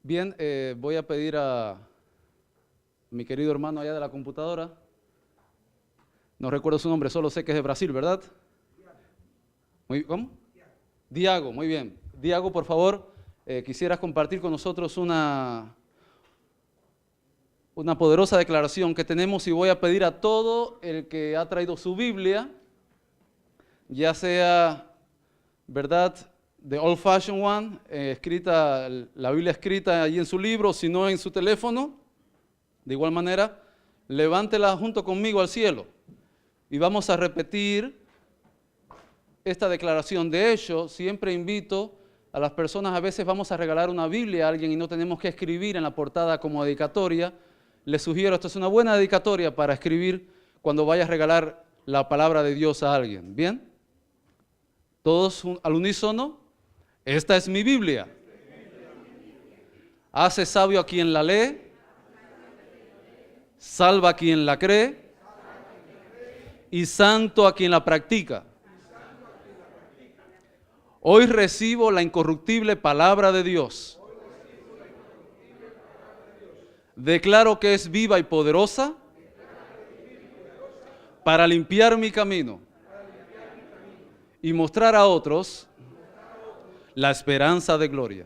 Bien, voy a pedir a mi querido hermano allá de la computadora. No recuerdo su nombre, solo sé que es de Brasil, ¿verdad? ¿Cómo? Diago, muy bien. Diago, por favor, quisieras compartir con nosotros una poderosa declaración que tenemos y voy a pedir a todo el que ha traído su Biblia, ya sea, ¿verdad?, the old fashioned one, escrita, la Biblia escrita allí en su libro, si no en su teléfono. De igual manera, levántela junto conmigo al cielo y vamos a repetir esta declaración. De hecho, siempre invito a las personas, a veces vamos a regalar una Biblia a alguien y no tenemos que escribir en la portada como dedicatoria. Les sugiero, esto es una buena dedicatoria para escribir cuando vayas a regalar la palabra de Dios a alguien. ¿Bien? Todos al unísono. Esta es mi Biblia. Hace sabio a quien la lee, salva a quien la cree y santo a quien la practica. Hoy recibo la incorruptible palabra de Dios. Declaro que es viva y poderosa para limpiar mi camino y mostrar a otros la esperanza de gloria.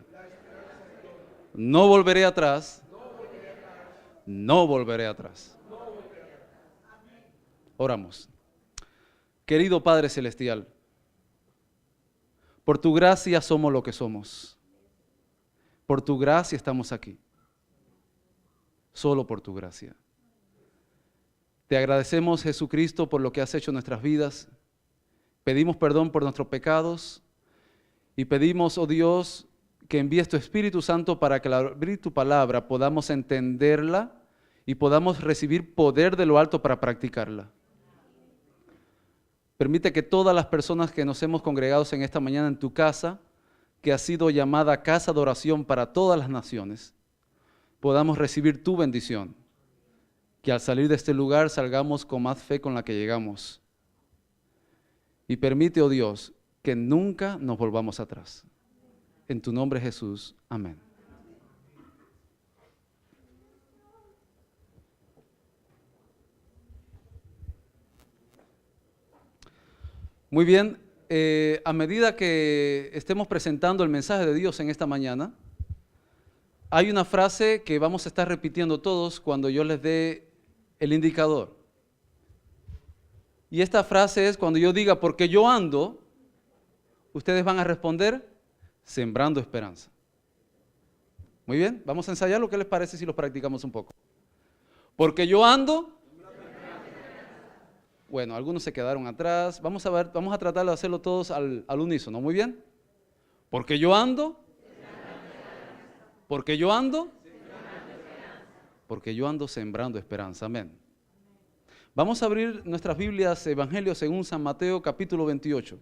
No volveré atrás. No volveré atrás. Oramos. Querido Padre Celestial, por tu gracia somos lo que somos. Por tu gracia estamos aquí. Solo por tu gracia. Te agradecemos, Jesucristo, por lo que has hecho en nuestras vidas. Pedimos perdón por nuestros pecados y pedimos, oh Dios, que envíes tu Espíritu Santo para que al abrir tu palabra podamos entenderla y podamos recibir poder de lo alto para practicarla. Permite que todas las personas que nos hemos congregado en esta mañana en tu casa, que ha sido llamada casa de oración para todas las naciones, podamos recibir tu bendición. Que al salir de este lugar salgamos con más fe con la que llegamos. Y permite, oh Dios, que nunca nos volvamos atrás. En tu nombre, Jesús. Amén. Muy bien, a medida que estemos presentando el mensaje de Dios en esta mañana, hay una frase que vamos a estar repitiendo todos cuando yo les dé el indicador. Y esta frase es cuando yo diga, porque yo ando, ustedes van a responder, sembrando esperanza. Muy bien, vamos a ensayar. ¿Lo que les parece si lo practicamos un poco? Porque yo ando. Bueno, algunos se quedaron atrás. Vamos a ver, vamos a tratar de hacerlo todos al unísono. Muy bien. Porque yo ando. Porque yo ando. Porque yo ando sembrando esperanza. Amén. Vamos a abrir nuestras Biblias, Evangelio según San Mateo, capítulo 28.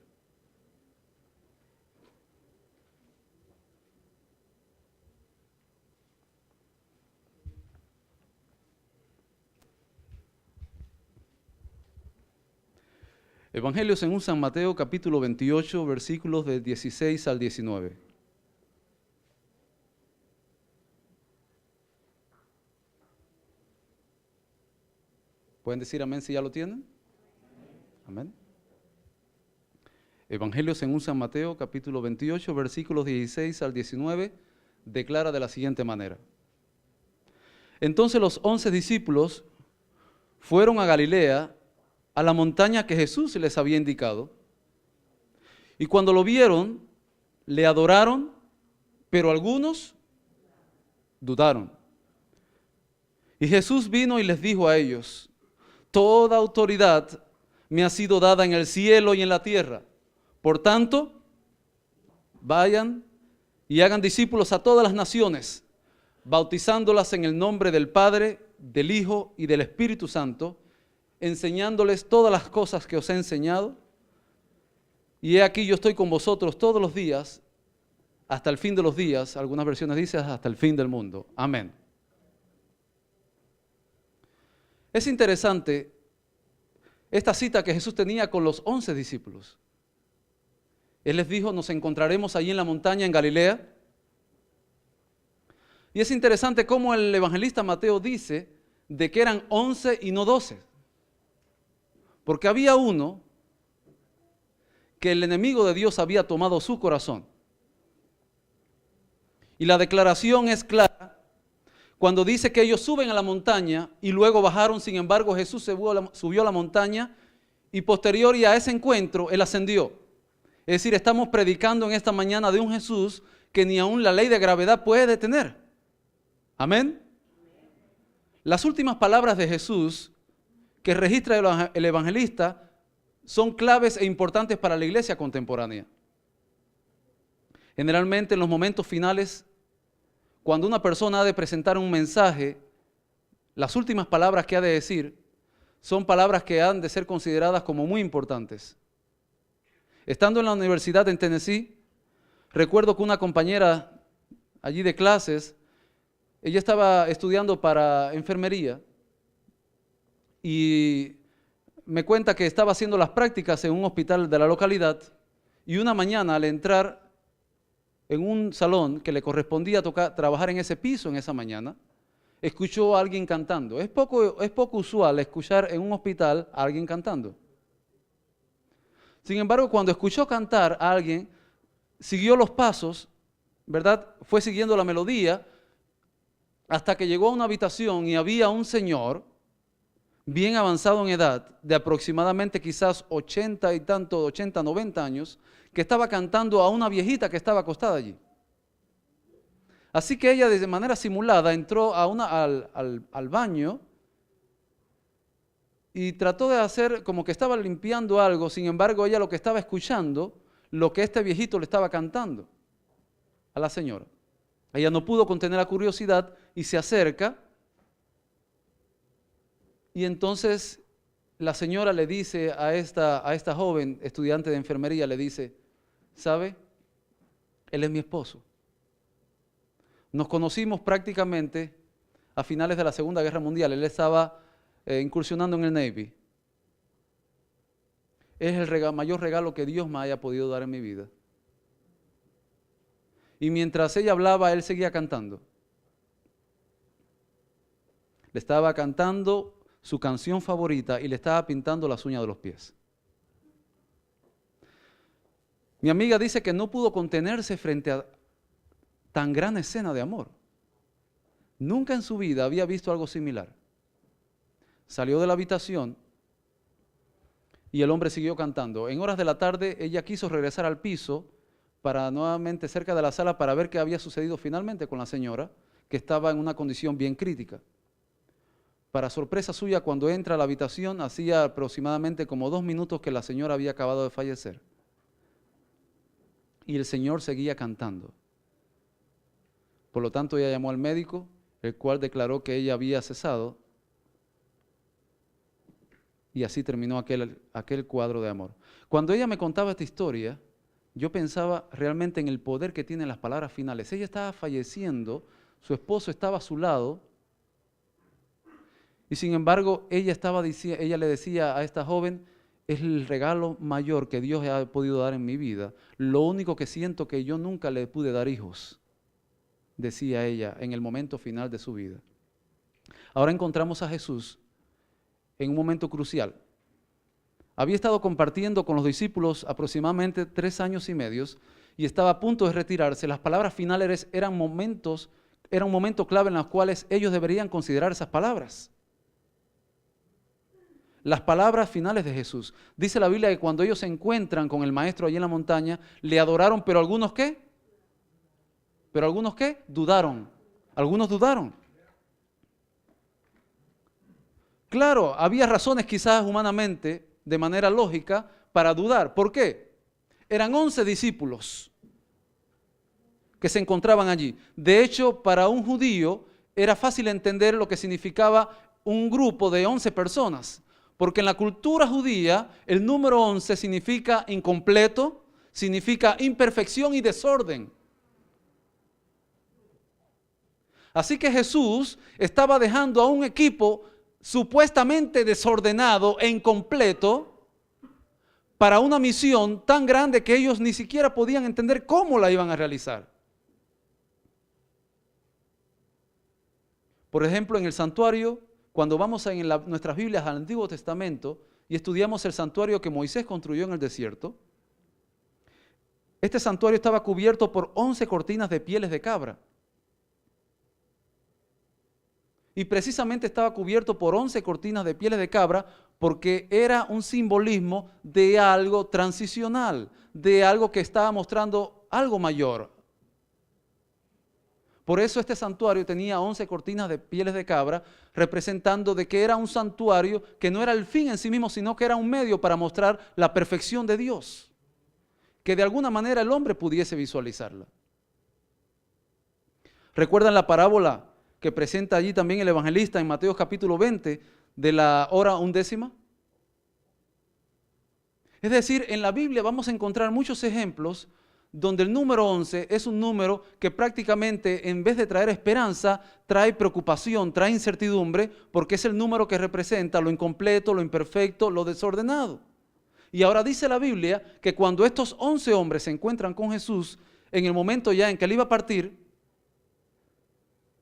Evangelio según San Mateo, capítulo 28, versículos del 16 al 19. ¿Pueden decir amén si ya lo tienen? Amén. Evangelio según San Mateo, capítulo 28, versículos 16 al 19, declara de la siguiente manera. Entonces los 11 discípulos fueron a Galilea, a la montaña que Jesús les había indicado. Y cuando lo vieron, le adoraron, pero algunos dudaron. Y Jesús vino y les dijo a ellos, toda autoridad me ha sido dada en el cielo y en la tierra. Por tanto, vayan y hagan discípulos a todas las naciones, bautizándolas en el nombre del Padre, del Hijo y del Espíritu Santo, enseñándoles todas las cosas que os he enseñado. Y he aquí yo estoy con vosotros todos los días, hasta el fin de los días. Algunas versiones dicen hasta el fin del mundo. Amén. Es interesante esta cita que Jesús tenía con los 11 discípulos. Él les dijo, nos encontraremos allí en la montaña en Galilea. Y es interesante cómo el evangelista Mateo dice de que eran 11 y no 12. Porque había uno que el enemigo de Dios había tomado su corazón. Y la declaración es clara cuando dice que ellos suben a la montaña y luego bajaron. Sin embargo, Jesús subió a la montaña y posterior a ese encuentro, Él ascendió. Es decir, estamos predicando en esta mañana de un Jesús que ni aún la ley de gravedad puede detener. Amén. Las últimas palabras de Jesús que registra el evangelista son claves e importantes para la iglesia contemporánea. Generalmente en los momentos finales, cuando una persona ha de presentar un mensaje, las últimas palabras que ha de decir son palabras que han de ser consideradas como muy importantes. Estando en la universidad en Tennessee, recuerdo que una compañera allí de clases, ella estaba estudiando para enfermería y me cuenta que estaba haciendo las prácticas en un hospital de la localidad y una mañana al entrar en un salón que le correspondía trabajar en ese piso en esa mañana, escuchó a alguien cantando. Es poco usual escuchar en un hospital a alguien cantando. Sin embargo, cuando escuchó cantar a alguien, siguió los pasos, ¿verdad? Fue siguiendo la melodía hasta que llegó a una habitación y había un señor bien avanzado en edad, de aproximadamente quizás 80 y tanto, 80, 90 años, que estaba cantando a una viejita que estaba acostada allí. Así que ella de manera simulada entró al baño y trató de hacer como que estaba limpiando algo. Sin embargo, ella lo que estaba escuchando, lo que este viejito le estaba cantando a la señora. Ella no pudo contener la curiosidad y se acerca. Y entonces la señora le dice a esta joven estudiante de enfermería, le dice, ¿sabe? Él es mi esposo. Nos conocimos prácticamente a finales de la Segunda Guerra Mundial. Él estaba incursionando en el Navy. Es el mayor regalo que Dios me haya podido dar en mi vida. Y mientras ella hablaba, él seguía cantando. Le estaba cantando su canción favorita y le estaba pintando las uñas de los pies. Mi amiga dice que no pudo contenerse frente a tan gran escena de amor. Nunca en su vida había visto algo similar. Salió de la habitación y el hombre siguió cantando. En horas de la tarde ella quiso regresar al piso para nuevamente cerca de la sala para ver qué había sucedido finalmente con la señora, que estaba en una condición bien crítica. Para sorpresa suya, cuando entra a la habitación, hacía aproximadamente como 2 minutos que la señora había acabado de fallecer. Y el Señor seguía cantando. Por lo tanto, ella llamó al médico, el cual declaró que ella había cesado. Y así terminó aquel cuadro de amor. Cuando ella me contaba esta historia, yo pensaba realmente en el poder que tienen las palabras finales. Ella estaba falleciendo, su esposo estaba a su lado, y sin embargo ella le decía a esta joven, es el regalo mayor que Dios ha podido dar en mi vida. Lo único que siento que yo nunca le pude dar hijos, decía ella en el momento final de su vida. Ahora encontramos a Jesús en un momento crucial. Había estado compartiendo con los discípulos aproximadamente 3 años y medio y estaba a punto de retirarse. Las palabras finales eran un momento clave en los cuales ellos deberían considerar esas palabras. Las palabras finales de Jesús. Dice la Biblia que cuando ellos se encuentran con el maestro allí en la montaña, le adoraron, pero algunos ¿qué? ¿Pero algunos qué? Dudaron. Algunos dudaron. Claro, había razones quizás humanamente, de manera lógica, para dudar. ¿Por qué? Eran 11 discípulos que se encontraban allí. De hecho, para un judío era fácil entender lo que significaba un grupo de 11 personas. Porque en la cultura judía el número 11 significa incompleto, significa imperfección y desorden. Así que Jesús estaba dejando a un equipo supuestamente desordenado e incompleto para una misión tan grande que ellos ni siquiera podían entender cómo la iban a realizar. Por ejemplo, en el santuario, cuando vamos en nuestras Biblias al Antiguo Testamento y estudiamos el santuario que Moisés construyó en el desierto, este santuario estaba cubierto por 11 cortinas de pieles de cabra. Y precisamente estaba cubierto por 11 cortinas de pieles de cabra porque era un simbolismo de algo transicional, de algo que estaba mostrando algo mayor. Por eso este santuario tenía 11 cortinas de pieles de cabra, representando de que era un santuario que no era el fin en sí mismo, sino que era un medio para mostrar la perfección de Dios, que de alguna manera el hombre pudiese visualizarla. ¿Recuerdan la parábola que presenta allí también el evangelista en Mateo capítulo 20 de la hora undécima? Es decir, en la Biblia vamos a encontrar muchos ejemplos donde el número 11 es un número que prácticamente en vez de traer esperanza, trae preocupación, trae incertidumbre, porque es el número que representa lo incompleto, lo imperfecto, lo desordenado. Y ahora dice la Biblia que cuando estos 11 hombres se encuentran con Jesús, en el momento ya en que él iba a partir,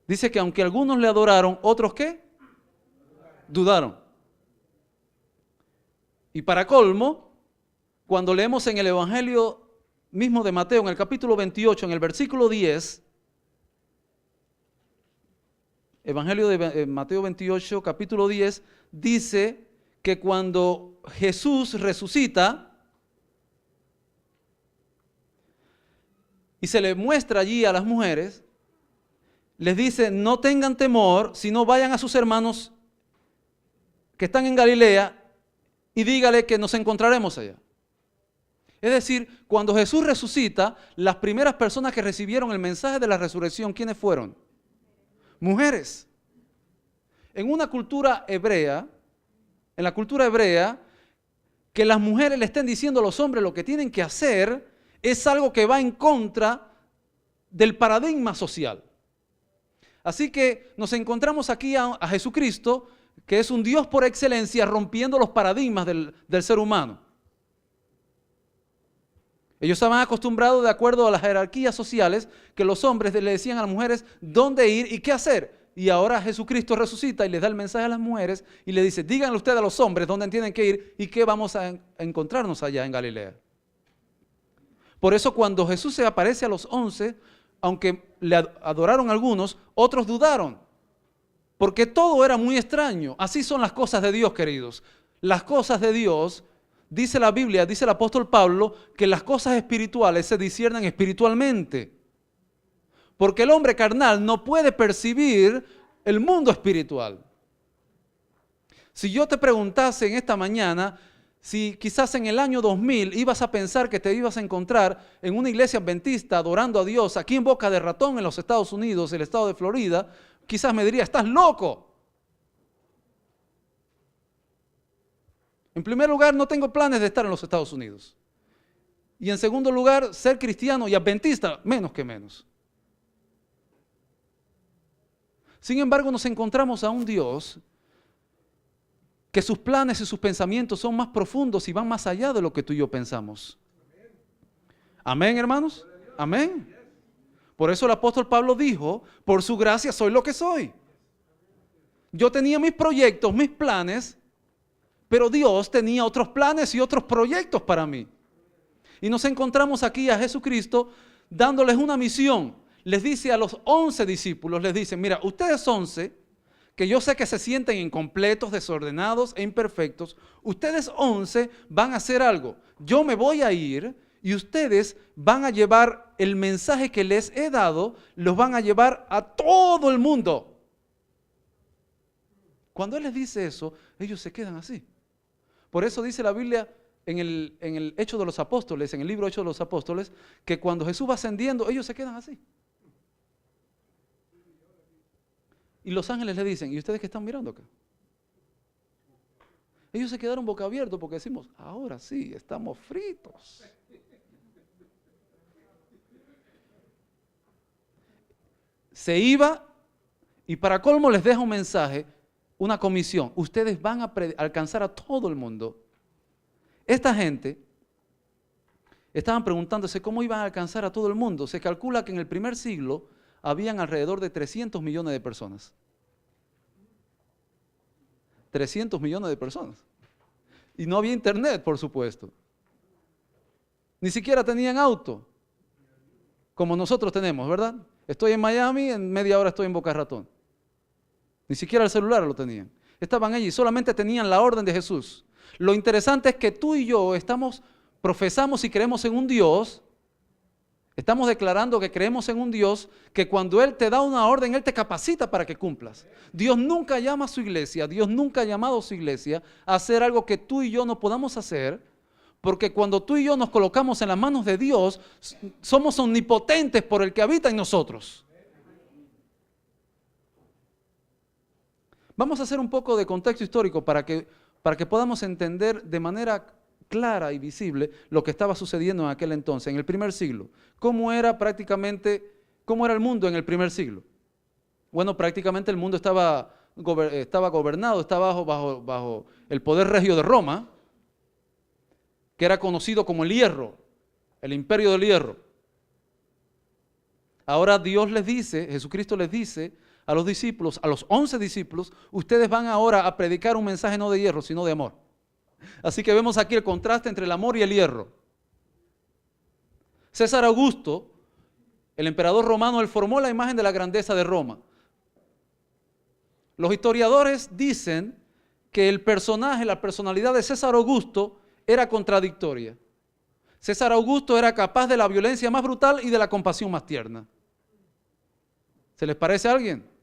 dice que aunque algunos le adoraron, otros ¿qué? Dudaron. Y para colmo, cuando leemos en el Evangelio mismo de Mateo, en el capítulo 28, en el versículo 10, Evangelio de Mateo 28, capítulo 10, dice que cuando Jesús resucita y se le muestra allí a las mujeres, les dice, no tengan temor, sino vayan a sus hermanos que están en Galilea y dígale que nos encontraremos allá. Es decir, cuando Jesús resucita, las primeras personas que recibieron el mensaje de la resurrección, ¿quiénes fueron? Mujeres. En una cultura hebrea, en la cultura hebrea, que las mujeres le estén diciendo a los hombres lo que tienen que hacer, es algo que va en contra del paradigma social. Así que nos encontramos aquí a Jesucristo, que es un Dios por excelencia, rompiendo los paradigmas del ser humano. Ellos estaban acostumbrados, de acuerdo a las jerarquías sociales, que los hombres le decían a las mujeres dónde ir y qué hacer. Y ahora Jesucristo resucita y les da el mensaje a las mujeres y le dice, díganle ustedes a los hombres dónde tienen que ir y qué vamos a encontrarnos allá en Galilea. Por eso cuando Jesús se aparece a los 11, aunque le adoraron algunos, otros dudaron, porque todo era muy extraño. Así son las cosas de Dios, queridos. Las cosas de Dios, dice la Biblia, dice el apóstol Pablo, que las cosas espirituales se disciernen espiritualmente. Porque el hombre carnal no puede percibir el mundo espiritual. Si yo te preguntase en esta mañana, si quizás en el año 2000 ibas a pensar que te ibas a encontrar en una iglesia adventista adorando a Dios aquí en Boca de Ratón en los Estados Unidos, el estado de Florida, quizás me diría, estás loco. En primer lugar, no tengo planes de estar en los Estados Unidos. Y en segundo lugar, ser cristiano y adventista, menos que menos. Sin embargo, nos encontramos a un Dios que sus planes y sus pensamientos son más profundos y van más allá de lo que tú y yo pensamos. Amén, hermanos. Amén. Por eso el apóstol Pablo dijo, por su gracia soy lo que soy. Yo tenía mis proyectos, mis planes, pero Dios tenía otros planes y otros proyectos para mí. Y nos encontramos aquí a Jesucristo dándoles una misión. Les dice a los 11 discípulos, les dice, mira, ustedes 11, que yo sé que se sienten incompletos, desordenados e imperfectos, ustedes 11 van a hacer algo. Yo me voy a ir y ustedes van a llevar el mensaje que les he dado, los van a llevar a todo el mundo. Cuando Él les dice eso, ellos se quedan así. Por eso dice la Biblia en el Hecho de los Apóstoles, en el libro Hecho de los Apóstoles, que cuando Jesús va ascendiendo, ellos se quedan así. Y los ángeles le dicen, ¿y ustedes qué están mirando acá? Ellos se quedaron boca abiertos porque decimos, ahora sí, estamos fritos. Se iba y para colmo les deja un mensaje, una comisión. Ustedes van a alcanzar a todo el mundo. Esta gente estaban preguntándose cómo iban a alcanzar a todo el mundo. Se calcula que en el primer siglo habían alrededor de 300 millones de personas. 300 millones de personas. Y no había internet, por supuesto. Ni siquiera tenían auto, como nosotros tenemos, ¿verdad? Estoy en Miami, en media hora estoy en Boca Ratón. Ni siquiera el celular lo tenían. Estaban allí, solamente tenían la orden de Jesús. Lo interesante es que tú y yo profesamos y creemos en un Dios. Estamos declarando que creemos en un Dios que cuando Él te da una orden, Él te capacita para que cumplas. Dios nunca llama a su iglesia, Dios nunca ha llamado a su iglesia a hacer algo que tú y yo no podamos hacer, porque cuando tú y yo nos colocamos en las manos de Dios, somos omnipotentes por el que habita en nosotros. Vamos a hacer un poco de contexto histórico para que podamos entender de manera clara y visible lo que estaba sucediendo en aquel entonces, en el primer siglo. ¿Cómo era el mundo en el primer siglo? Bueno, prácticamente el mundo estaba gobernado, estaba bajo el poder regio de Roma, que era conocido como el Hierro, el imperio del Hierro. Ahora Dios les dice, Jesucristo les dice a los discípulos, a los 11 discípulos, ustedes van ahora a predicar un mensaje no de hierro, sino de amor. Así que vemos aquí el contraste entre el amor y el hierro. César Augusto, el emperador romano, él formó la imagen de la grandeza de Roma. Los historiadores dicen que la personalidad de César Augusto era contradictoria. César Augusto era capaz de la violencia más brutal y de la compasión más tierna. ¿Se les parece a alguien?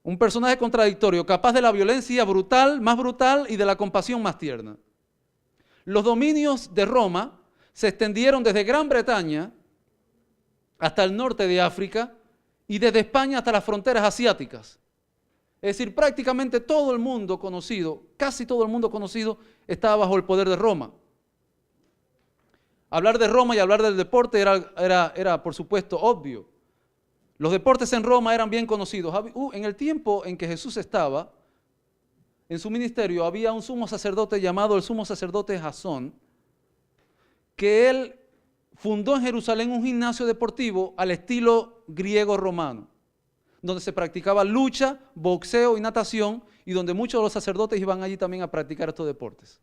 Un personaje contradictorio, capaz de la violencia más brutal y de la compasión más tierna. Los dominios de Roma se extendieron desde Gran Bretaña hasta el norte de África y desde España hasta las fronteras asiáticas. Es decir, prácticamente todo el mundo conocido, casi todo el mundo conocido, estaba bajo el poder de Roma. Hablar de Roma y hablar del deporte era por supuesto obvio. Los deportes en Roma eran bien conocidos. En el tiempo en que Jesús estaba en su ministerio, había un sumo sacerdote llamado el sumo sacerdote Jasón, que él fundó en Jerusalén un gimnasio deportivo al estilo griego-romano, donde se practicaba lucha, boxeo y natación, y donde muchos de los sacerdotes iban allí también a practicar estos deportes.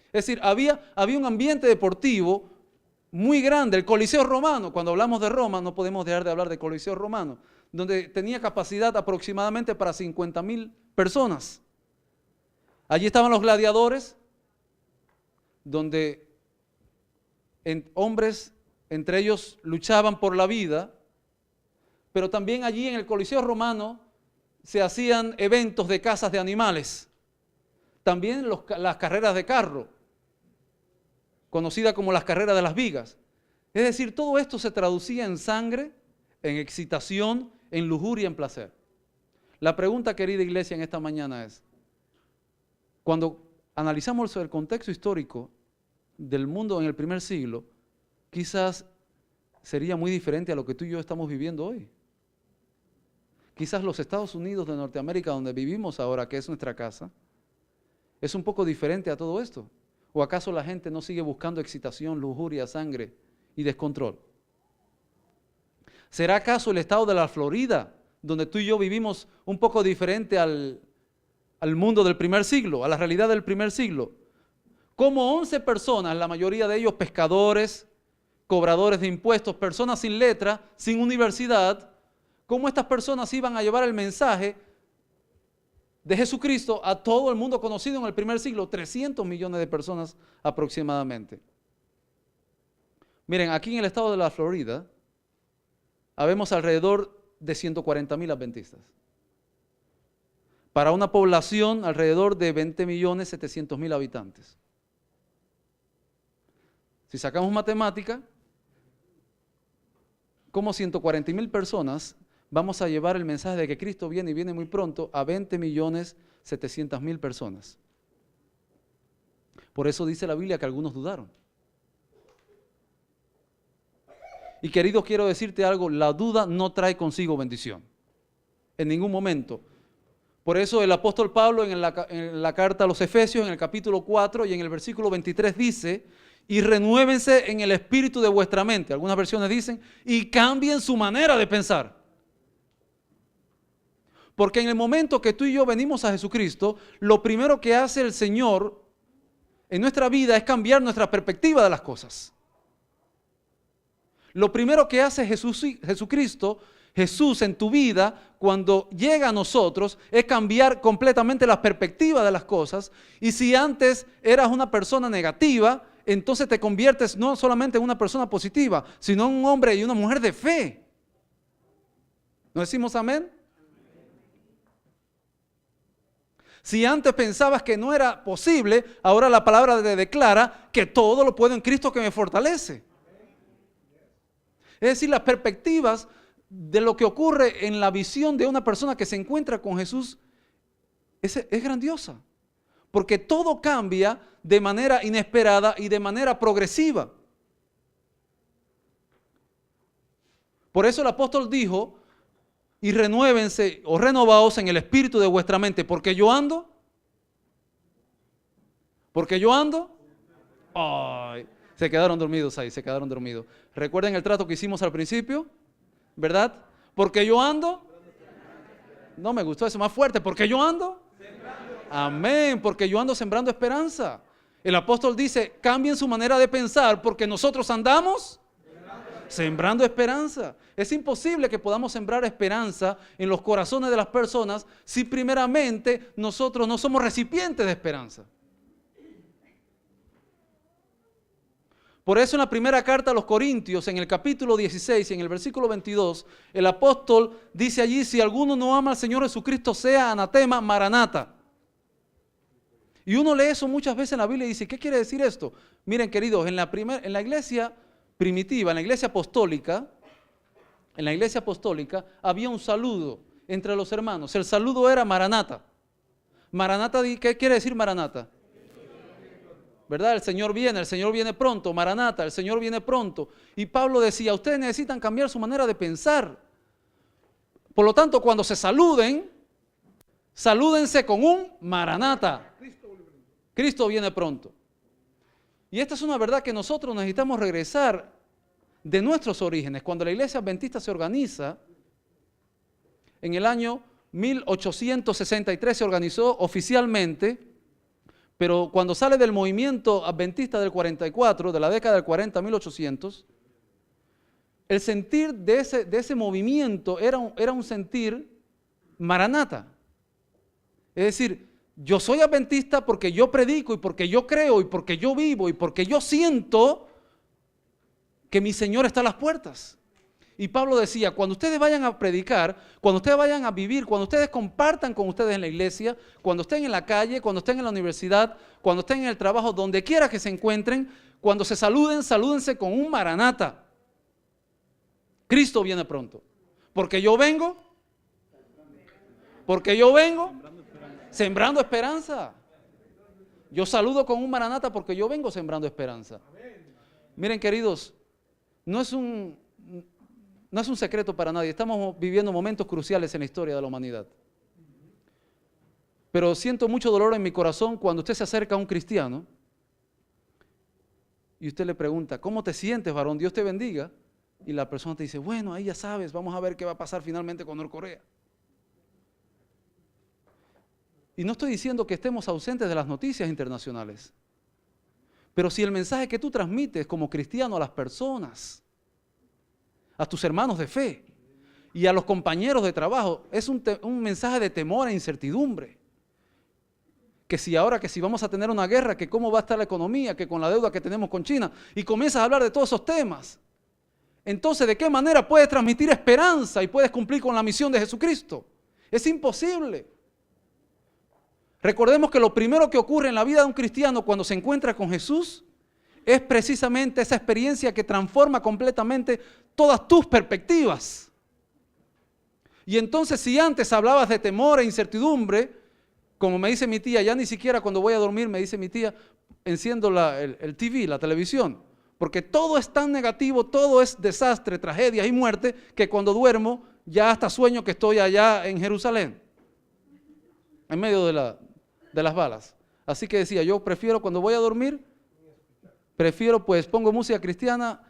Es decir, había un ambiente deportivo muy grande. El Coliseo Romano, cuando hablamos de Roma, no podemos dejar de hablar del Coliseo Romano, donde tenía capacidad aproximadamente para 50,000 personas. Allí estaban los gladiadores, donde hombres entre ellos luchaban por la vida, pero también allí en el Coliseo Romano se hacían eventos de cazas de animales, también las carreras de carro, conocidas como las carreras de las vigas. Es decir, todo esto se traducía en sangre, en excitación, en lujuria, en placer. La pregunta, querida iglesia, en esta mañana es, cuando analizamos el contexto histórico del mundo en el primer siglo, quizás sería muy diferente a lo que tú y yo estamos viviendo hoy. Quizás los Estados Unidos de Norteamérica, donde vivimos ahora, que es nuestra casa, es un poco diferente a todo esto. ¿O acaso la gente no sigue buscando excitación, lujuria, sangre y descontrol? ¿Será acaso el estado de la Florida, donde tú y yo vivimos un poco diferente al mundo del primer siglo, a la realidad del primer siglo? Como 11 personas, la mayoría de ellos pescadores, cobradores de impuestos, personas sin letra, sin universidad, cómo estas personas iban a llevar el mensaje de Jesucristo a todo el mundo conocido en el primer siglo, 300 millones de personas aproximadamente. Miren, aquí en el estado de la Florida, habemos alrededor de 140,000 adventistas. Para una población alrededor de 20,700,000 habitantes. Si sacamos matemática, como 140,000 personas vamos a llevar el mensaje de que Cristo viene y viene muy pronto a 20,700,000 personas. Por eso dice la Biblia que algunos dudaron. Y querido, quiero decirte algo, la duda no trae consigo bendición, en ningún momento. Por eso el apóstol Pablo en la carta a los Efesios, en el capítulo 4 y en el versículo 23 dice, y renuévense en el espíritu de vuestra mente. Algunas versiones dicen, y cambien su manera de pensar. Porque en el momento que tú y yo venimos a Jesucristo, lo primero que hace el Señor en nuestra vida es cambiar nuestra perspectiva de las cosas. Lo primero que hace Jesucristo, Jesús en tu vida, cuando llega a nosotros, es cambiar completamente la perspectiva de las cosas. Y si antes eras una persona negativa, entonces te conviertes no solamente en una persona positiva, sino en un hombre y una mujer de fe. ¿No decimos amén? Si antes pensabas que no era posible, ahora la palabra te declara que todo lo puedo en Cristo que me fortalece. Es decir, las perspectivas de lo que ocurre en la visión de una persona que se encuentra con Jesús es grandiosa. Porque todo cambia de manera inesperada y de manera progresiva. Por eso el apóstol dijo, y renuévense o renovaos en el espíritu de vuestra mente, porque yo ando. Ay, se quedaron dormidos ahí, se quedaron dormidos. ¿Recuerden el trato que hicimos al principio? ¿Verdad? Porque yo ando. No me gustó eso, más fuerte. Porque yo ando. Amén, porque yo ando sembrando esperanza. El apóstol dice, cambien su manera de pensar porque nosotros andamos sembrando esperanza. Es imposible que podamos sembrar esperanza en los corazones de las personas si primeramente nosotros no somos recipientes de esperanza. Por eso en la primera carta a los Corintios, en el capítulo 16 y en el versículo 22, el apóstol dice allí, si alguno no ama al Señor Jesucristo, sea anatema, maranata. Y uno lee eso muchas veces en la Biblia y dice, ¿qué quiere decir esto? Miren, queridos, en la iglesia primitiva, en la iglesia apostólica, había un saludo entre los hermanos. El saludo era maranata. Maranata, ¿qué quiere decir maranata? ¿Verdad? El Señor viene pronto, maranata, el Señor viene pronto. Y Pablo decía, ustedes necesitan cambiar su manera de pensar. Por lo tanto, cuando se saluden, salúdense con un maranata. Cristo viene pronto. Y esta es una verdad que nosotros necesitamos regresar de nuestros orígenes. Cuando la iglesia adventista se organiza, en el año 1863 se organizó oficialmente, pero cuando sale del movimiento adventista del 44, de la década del 40 a 1800, el sentir de ese movimiento era un sentir maranata. Es decir, yo soy adventista porque yo predico y porque yo creo y porque yo vivo y porque yo siento que mi Señor está a las puertas. Y Pablo decía, cuando ustedes vayan a predicar, cuando ustedes vayan a vivir, cuando ustedes compartan con ustedes en la iglesia, cuando estén en la calle, cuando estén en la universidad, cuando estén en el trabajo, donde quiera que se encuentren, cuando se saluden, salúdense con un maranata. Cristo viene pronto. Porque yo vengo sembrando esperanza. Yo saludo con un maranata porque yo vengo sembrando esperanza. Miren, queridos, no es un secreto para nadie. Estamos viviendo momentos cruciales en la historia de la humanidad. Pero siento mucho dolor en mi corazón cuando usted se acerca a un cristiano y usted le pregunta, ¿cómo te sientes, varón? Dios te bendiga. Y la persona te dice, bueno, ahí ya sabes, vamos a ver qué va a pasar finalmente con Norcorea. Y no estoy diciendo que estemos ausentes de las noticias internacionales. Pero si el mensaje que tú transmites como cristiano a las personas, a tus hermanos de fe y a los compañeros de trabajo, es un mensaje de temor e incertidumbre. Que si vamos a tener una guerra, que cómo va a estar la economía, que con la deuda que tenemos con China, y comienzas a hablar de todos esos temas. Entonces, ¿de qué manera puedes transmitir esperanza y puedes cumplir con la misión de Jesucristo? Es imposible. Recordemos que lo primero que ocurre en la vida de un cristiano cuando se encuentra con Jesús es precisamente esa experiencia que transforma completamente todas tus perspectivas. Y entonces, si antes hablabas de temor e incertidumbre, como me dice mi tía, ya ni siquiera cuando voy a dormir, me dice mi tía, enciendo el TV, la televisión, porque todo es tan negativo, todo es desastre, tragedias y muerte, que cuando duermo ya hasta sueño que estoy allá en Jerusalén, en medio de las balas. Así que decía, yo prefiero cuando voy a dormir, pues pongo música cristiana,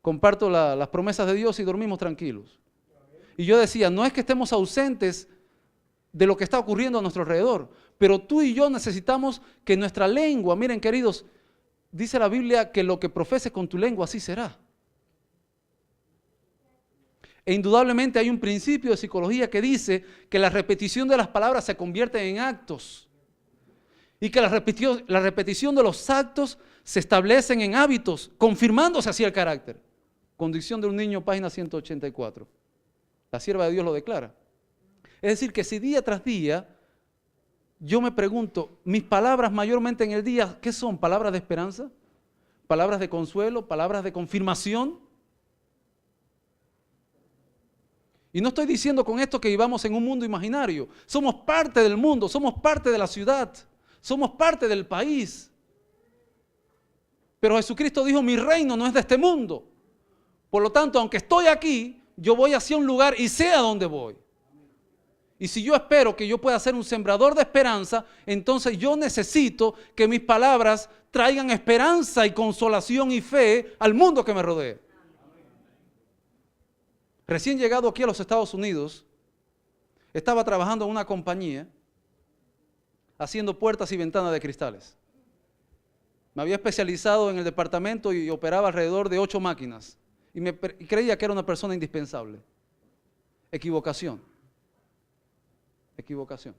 comparto las promesas de Dios y dormimos tranquilos. Y yo decía, no es que estemos ausentes de lo que está ocurriendo a nuestro alrededor. Pero tú y yo necesitamos que nuestra lengua, miren queridos, dice la Biblia que lo que profeses con tu lengua así será. E indudablemente hay un principio de psicología que dice que la repetición de las palabras se convierte en actos. Y que la repetición de los actos se establecen en hábitos, confirmándose así el carácter. Condición de un niño, página 184. La sierva de Dios lo declara. Es decir, que si día tras día yo me pregunto, mis palabras mayormente en el día, ¿qué son? ¿Palabras de esperanza? ¿Palabras de consuelo? ¿Palabras de confirmación? Y no estoy diciendo con esto que vivamos en un mundo imaginario. Somos parte del mundo, somos parte de la ciudad, somos parte del país. Pero Jesucristo dijo, mi reino no es de este mundo. Por lo tanto, aunque estoy aquí, yo voy hacia un lugar y sé a dónde voy. Y si yo espero que yo pueda ser un sembrador de esperanza, entonces yo necesito que mis palabras traigan esperanza y consolación y fe al mundo que me rodea. Recién llegado aquí a los Estados Unidos, estaba trabajando en una compañía haciendo puertas y ventanas de cristales. Me había especializado en el departamento y operaba alrededor de 8 máquinas. Y creía que era una persona indispensable. Equivocación. Equivocación.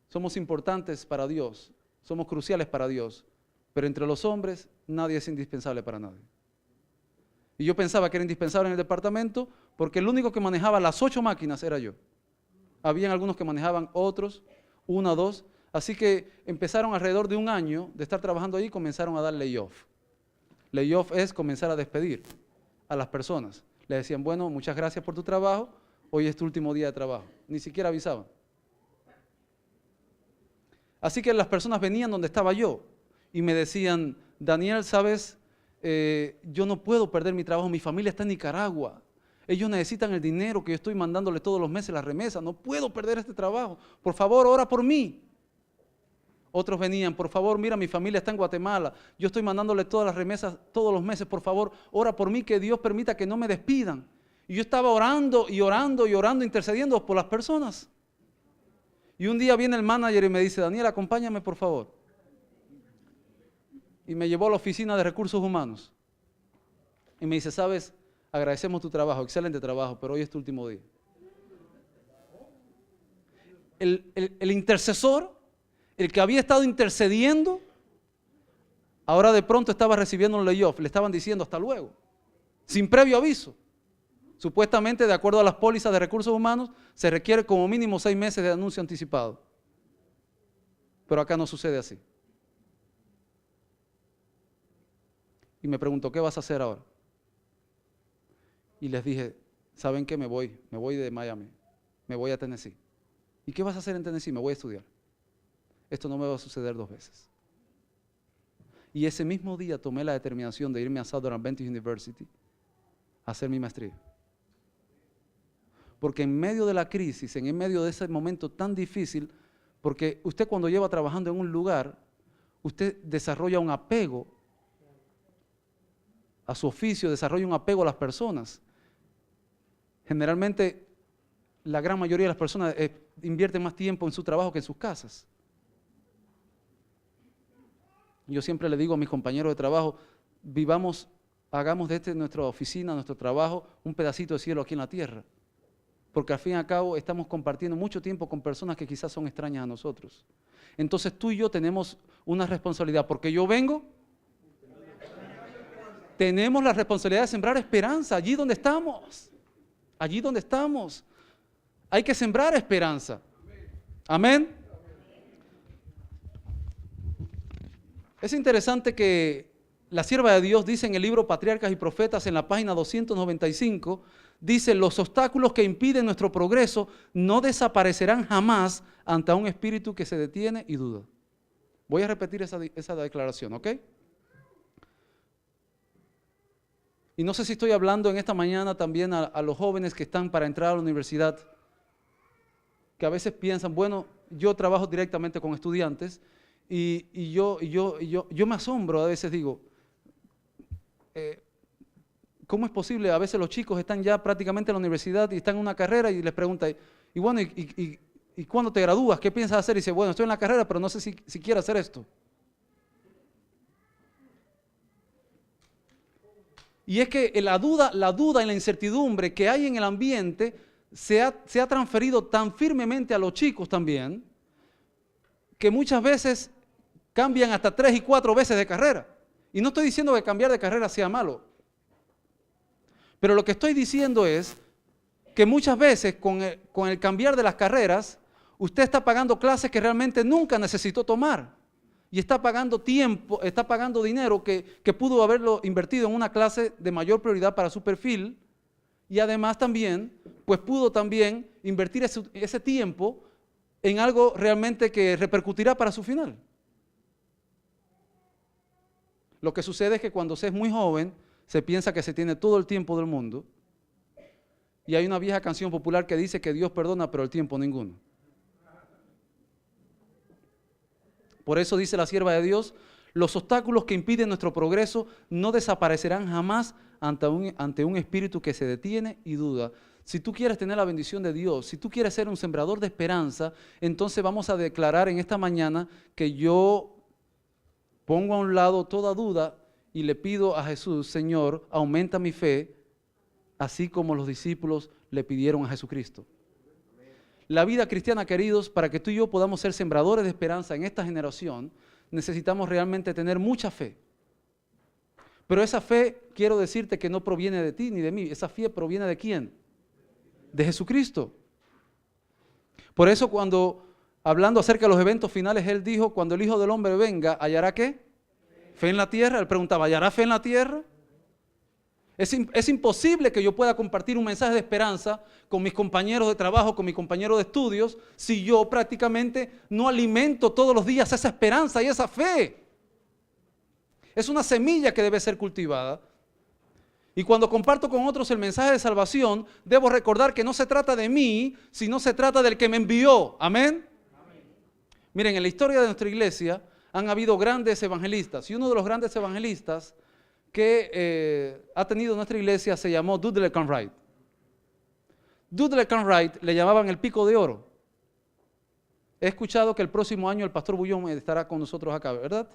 Somos importantes para Dios, somos cruciales para Dios, pero entre los hombres nadie es indispensable para nadie. Y yo pensaba que era indispensable en el departamento porque el único que manejaba las 8 máquinas era yo. Habían algunos que manejaban otros, 1 o 2, así que empezaron alrededor de un año de estar trabajando ahí y comenzaron a dar layoff. Layoff es comenzar a despedir a las personas. Le decían, bueno, muchas gracias por tu trabajo, hoy es tu último día de trabajo. Ni siquiera avisaban. Así que las personas venían donde estaba yo y me decían, Daniel, ¿sabes? Yo no puedo perder mi trabajo, mi familia está en Nicaragua. Ellos necesitan el dinero que yo estoy mandándole todos los meses, la remesa. No puedo perder este trabajo. Por favor, ora por mí. Otros venían, por favor, mira, mi familia está en Guatemala, yo estoy mandándole todas las remesas todos los meses, por favor, ora por mí, que Dios permita que no me despidan. Y yo estaba orando y orando y orando, intercediendo por las personas. Y un día viene el manager y me dice, Daniel, acompáñame por favor. Y me llevó a la oficina de recursos humanos. Y me dice, sabes, agradecemos tu trabajo, excelente trabajo, pero hoy es tu último día. El intercesor, el que había estado intercediendo, ahora de pronto estaba recibiendo un layoff. Le estaban diciendo hasta luego, sin previo aviso. Supuestamente, de acuerdo a las pólizas de recursos humanos, se requiere como mínimo 6 meses de anuncio anticipado. Pero acá no sucede así. Y me preguntó, ¿qué vas a hacer ahora? Y les dije, ¿saben qué? Me voy de Miami, me voy a Tennessee. ¿Y qué vas a hacer en Tennessee? Me voy a estudiar. Esto no me va a suceder 2 veces. Y ese mismo día tomé la determinación de irme a Southern Adventist University a hacer mi maestría. Porque en medio de la crisis, en medio de ese momento tan difícil, porque usted cuando lleva trabajando en un lugar, usted desarrolla un apego a su oficio, desarrolla un apego a las personas. Generalmente, la gran mayoría de las personas invierten más tiempo en su trabajo que en sus casas. Yo siempre le digo a mis compañeros de trabajo, hagamos de nuestra oficina, nuestro trabajo, un pedacito de cielo aquí en la tierra. Porque al fin y al cabo estamos compartiendo mucho tiempo con personas que quizás son extrañas a nosotros. Entonces tú y yo tenemos una responsabilidad, porque yo vengo, tenemos la responsabilidad de sembrar esperanza allí donde estamos. Allí donde estamos. Hay que sembrar esperanza. Amén. Es interesante que la sierva de Dios dice en el libro Patriarcas y Profetas, en la página 295, dice, los obstáculos que impiden nuestro progreso no desaparecerán jamás ante un espíritu que se detiene y duda. Voy a repetir esa declaración, ¿ok? Y no sé si estoy hablando en esta mañana también a los jóvenes que están para entrar a la universidad, que a veces piensan, bueno, yo trabajo directamente con estudiantes y yo me asombro, a veces digo, ¿cómo es posible? A veces los chicos están ya prácticamente en la universidad y están en una carrera y les pregunta, y bueno, ¿y cuándo te gradúas? ¿Qué piensas hacer? Y dice, bueno, estoy en la carrera, pero no sé si quiero hacer esto. Y es que la duda y la incertidumbre que hay en el ambiente se ha transferido tan firmemente a los chicos también, que muchas veces cambian hasta 3 y 4 veces de carrera. Y no estoy diciendo que cambiar de carrera sea malo. Pero lo que estoy diciendo es que muchas veces con el cambiar de las carreras, usted está pagando clases que realmente nunca necesitó tomar. Y está pagando tiempo, está pagando dinero que pudo haberlo invertido en una clase de mayor prioridad para su perfil. Y además también, pues pudo también invertir ese tiempo en algo realmente que repercutirá para su final. Lo que sucede es que cuando se es muy joven, se piensa que se tiene todo el tiempo del mundo. Y hay una vieja canción popular que dice que Dios perdona, pero el tiempo ninguno. Por eso dice la sierva de Dios, los obstáculos que impiden nuestro progreso no desaparecerán jamás ante un espíritu que se detiene y duda. Si tú quieres tener la bendición de Dios, si tú quieres ser un sembrador de esperanza, entonces vamos a declarar en esta mañana que yo pongo a un lado toda duda y le pido a Jesús, Señor, aumenta mi fe, así como los discípulos le pidieron a Jesucristo. La vida cristiana, queridos, para que tú y yo podamos ser sembradores de esperanza en esta generación, necesitamos realmente tener mucha fe. Pero esa fe, quiero decirte que no proviene de ti ni de mí. Esa fe proviene ¿de quién? De Jesucristo. Por eso cuando, hablando acerca de los eventos finales, Él dijo, cuando el Hijo del Hombre venga, ¿hallará qué? ¿Fe en la tierra? Él preguntaba, ¿hallará fe en la tierra? Es imposible que yo pueda compartir un mensaje de esperanza con mis compañeros de trabajo, con mis compañeros de estudios, si yo prácticamente no alimento todos los días esa esperanza y esa fe. Es una semilla que debe ser cultivada. Y cuando comparto con otros el mensaje de salvación, debo recordar que no se trata de mí, sino se trata del que me envió. ¿Amén? Amén. Miren, en la historia de nuestra iglesia han habido grandes evangelistas. Y uno de los grandes evangelistas que ha tenido nuestra iglesia se llamó Dudley Cartwright. Dudley Cartwright le llamaban el pico de oro. He escuchado que el próximo año el pastor Bullón estará con nosotros acá, ¿verdad?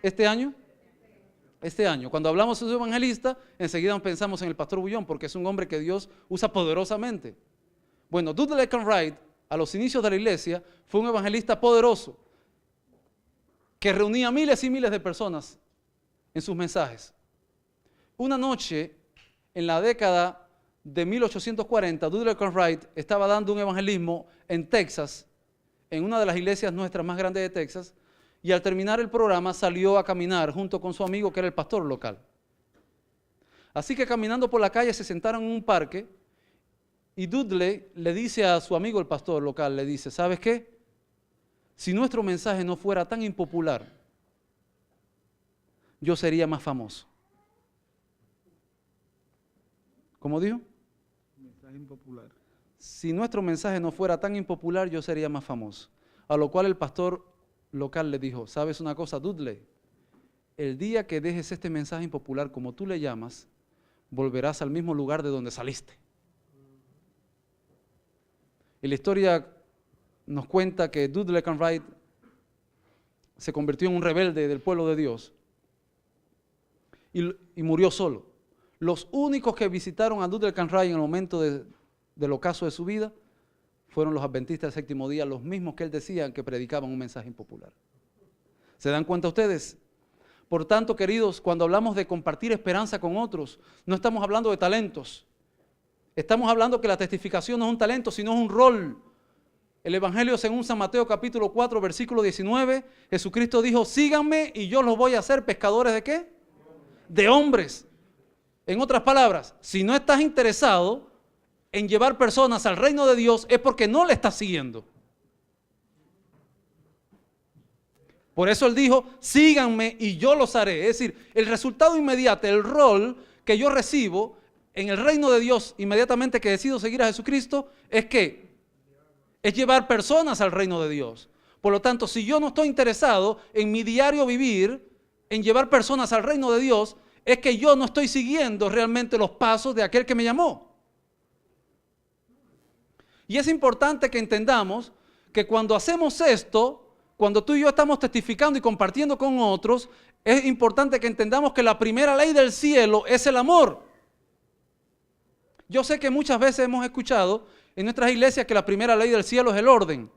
¿Este año? Este año. Cuando hablamos de un evangelista, enseguida pensamos en el pastor Bullón, porque es un hombre que Dios usa poderosamente. Bueno, Dudley Cartwright, a los inicios de la iglesia, fue un evangelista poderoso, que reunía miles y miles de personas en sus mensajes. Una noche, en la década de 1840, Dudley Cartwright estaba dando un evangelismo en Texas, en una de las iglesias nuestras más grandes de Texas, y al terminar el programa salió a caminar junto con su amigo que era el pastor local. Así que caminando por la calle se sentaron en un parque y Dudley le dice a su amigo el pastor local, le dice, ¿sabes qué? Si nuestro mensaje no fuera tan impopular, yo sería más famoso. ¿Cómo dijo? Mensaje impopular. Si nuestro mensaje no fuera tan impopular, yo sería más famoso. A lo cual el pastor local le dijo, ¿sabes una cosa, Dudley? El día que dejes este mensaje impopular, como tú le llamas, volverás al mismo lugar de donde saliste. Y la historia nos cuenta que Dudley Cartwright se convirtió en un rebelde del pueblo de Dios y murió solo. Los únicos que visitaron a Dudley Cartwright en el momento del ocaso de su vida fueron los adventistas del séptimo día, los mismos que él decía que predicaban un mensaje impopular. ¿Se dan cuenta ustedes? Por tanto, queridos, cuando hablamos de compartir esperanza con otros, no estamos hablando de talentos. Estamos hablando que la testificación no es un talento, sino es un rol. El Evangelio según San Mateo capítulo 4, versículo 19, Jesucristo dijo, síganme y yo los voy a hacer pescadores ¿de qué? De hombres. En otras palabras, si no estás interesado en llevar personas al reino de Dios, es porque no le estás siguiendo. Por eso Él dijo, síganme y yo los haré. Es decir, el resultado inmediato, el rol que yo recibo en el reino de Dios inmediatamente que decido seguir a Jesucristo, es que es llevar personas al reino de Dios. Por lo tanto, si yo no estoy interesado en mi diario vivir, en llevar personas al reino de Dios, es que yo no estoy siguiendo realmente los pasos de aquel que me llamó. Y es importante que entendamos que cuando hacemos esto, cuando tú y yo estamos testificando y compartiendo con otros, es importante que entendamos que la primera ley del cielo es el amor. Yo sé que muchas veces hemos escuchado en nuestras iglesias que la primera ley del cielo es el orden.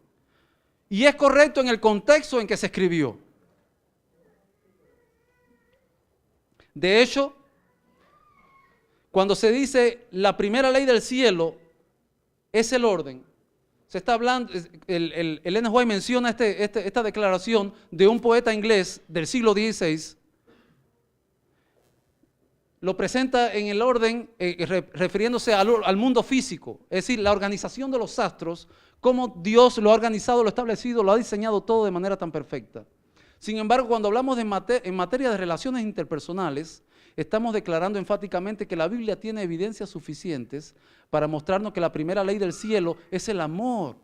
Y es correcto en el contexto en que se escribió. De hecho, cuando se dice la primera ley del cielo es el orden, se está hablando, el Ellen White menciona esta declaración de un poeta inglés del siglo XVI, lo presenta en el orden refiriéndose al mundo físico, es decir, la organización de los astros, cómo Dios lo ha organizado, lo ha establecido, lo ha diseñado todo de manera tan perfecta. Sin embargo, cuando hablamos en materia de relaciones interpersonales, estamos declarando enfáticamente que la Biblia tiene evidencias suficientes para mostrarnos que la primera ley del cielo es el amor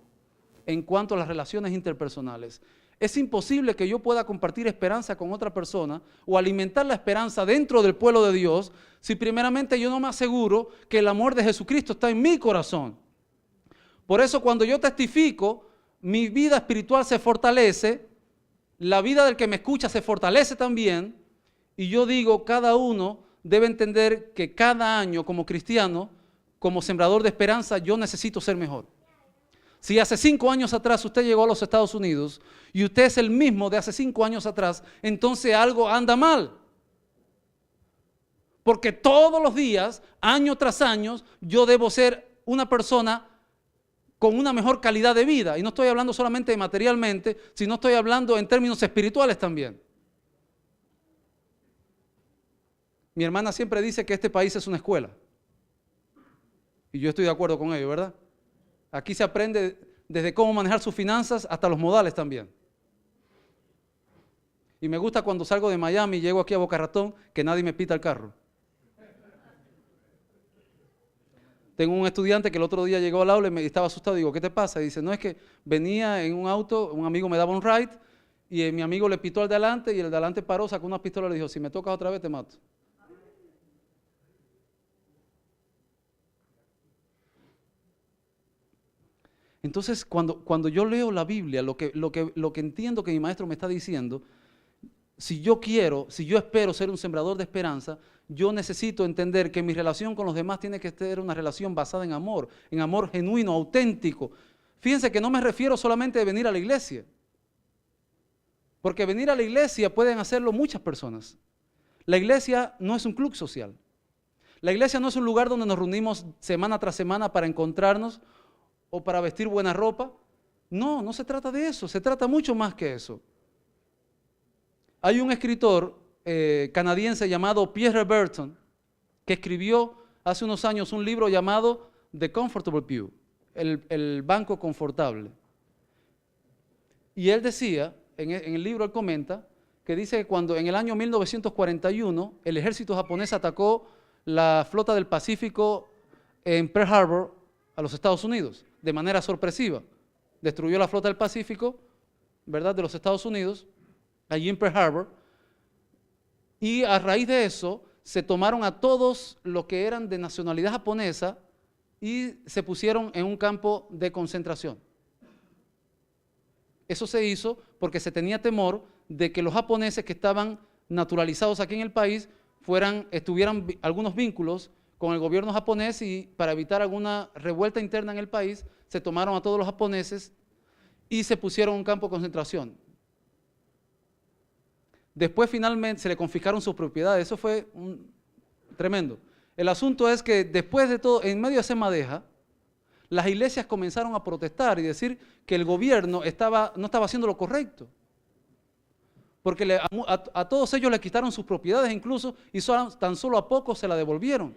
en cuanto a las relaciones interpersonales. Es imposible que yo pueda compartir esperanza con otra persona o alimentar la esperanza dentro del pueblo de Dios si primeramente yo no me aseguro que el amor de Jesucristo está en mi corazón. Por eso cuando yo testifico, mi vida espiritual se fortalece, la vida del que me escucha se fortalece también, y yo digo, cada uno debe entender que cada año como cristiano, como sembrador de esperanza, yo necesito ser mejor. Si hace 5 años atrás usted llegó a los Estados Unidos y usted es el mismo de hace 5 años atrás, entonces algo anda mal. Porque todos los días, año tras año, yo debo ser una persona con una mejor calidad de vida. Y no estoy hablando solamente materialmente, sino estoy hablando en términos espirituales también. Mi hermana siempre dice que este país es una escuela. Y yo estoy de acuerdo con ello, ¿verdad? Aquí se aprende desde cómo manejar sus finanzas hasta los modales también. Y me gusta cuando salgo de Miami y llego aquí a Boca Ratón que nadie me pita el carro. Tengo un estudiante que el otro día llegó al aula y me estaba asustado. Digo, ¿qué te pasa? Y dice, no, es que venía en un auto, un amigo me daba un ride y mi amigo le pitó al de adelante y el de adelante paró, sacó una pistola y le dijo, si me tocas otra vez te mato. Entonces, cuando yo leo la Biblia, lo que entiendo que mi maestro me está diciendo, si yo espero ser un sembrador de esperanza, yo necesito entender que mi relación con los demás tiene que ser una relación basada en amor genuino, auténtico. Fíjense que no me refiero solamente a venir a la iglesia, porque venir a la iglesia pueden hacerlo muchas personas. La iglesia no es un club social. La iglesia no es un lugar donde nos reunimos semana tras semana para encontrarnos o para vestir buena ropa. No, no se trata de eso, se trata mucho más que eso. Hay un escritor canadiense llamado Pierre Berton que escribió hace unos años un libro llamado The Comfortable Pew, el banco confortable. Y él decía, en el libro él comenta, que dice que cuando en el año 1941 el ejército japonés atacó la flota del Pacífico en Pearl Harbor a los Estados Unidos, de manera sorpresiva. Destruyó la flota del Pacífico, ¿verdad?, de los Estados Unidos, allí en Pearl Harbor, y a raíz de eso se tomaron a todos los que eran de nacionalidad japonesa y se pusieron en un campo de concentración. Eso se hizo porque se tenía temor de que los japoneses que estaban naturalizados aquí en el país tuvieran algunos vínculos con el gobierno japonés, y para evitar alguna revuelta interna en el país, se tomaron a todos los japoneses y se pusieron en un campo de concentración. Después finalmente se le confiscaron sus propiedades, eso fue tremendo. El asunto es que después de todo, en medio de esa madeja, las iglesias comenzaron a protestar y decir que el gobierno no estaba haciendo lo correcto. Porque a todos ellos les quitaron sus propiedades incluso, y tan solo a pocos se la devolvieron.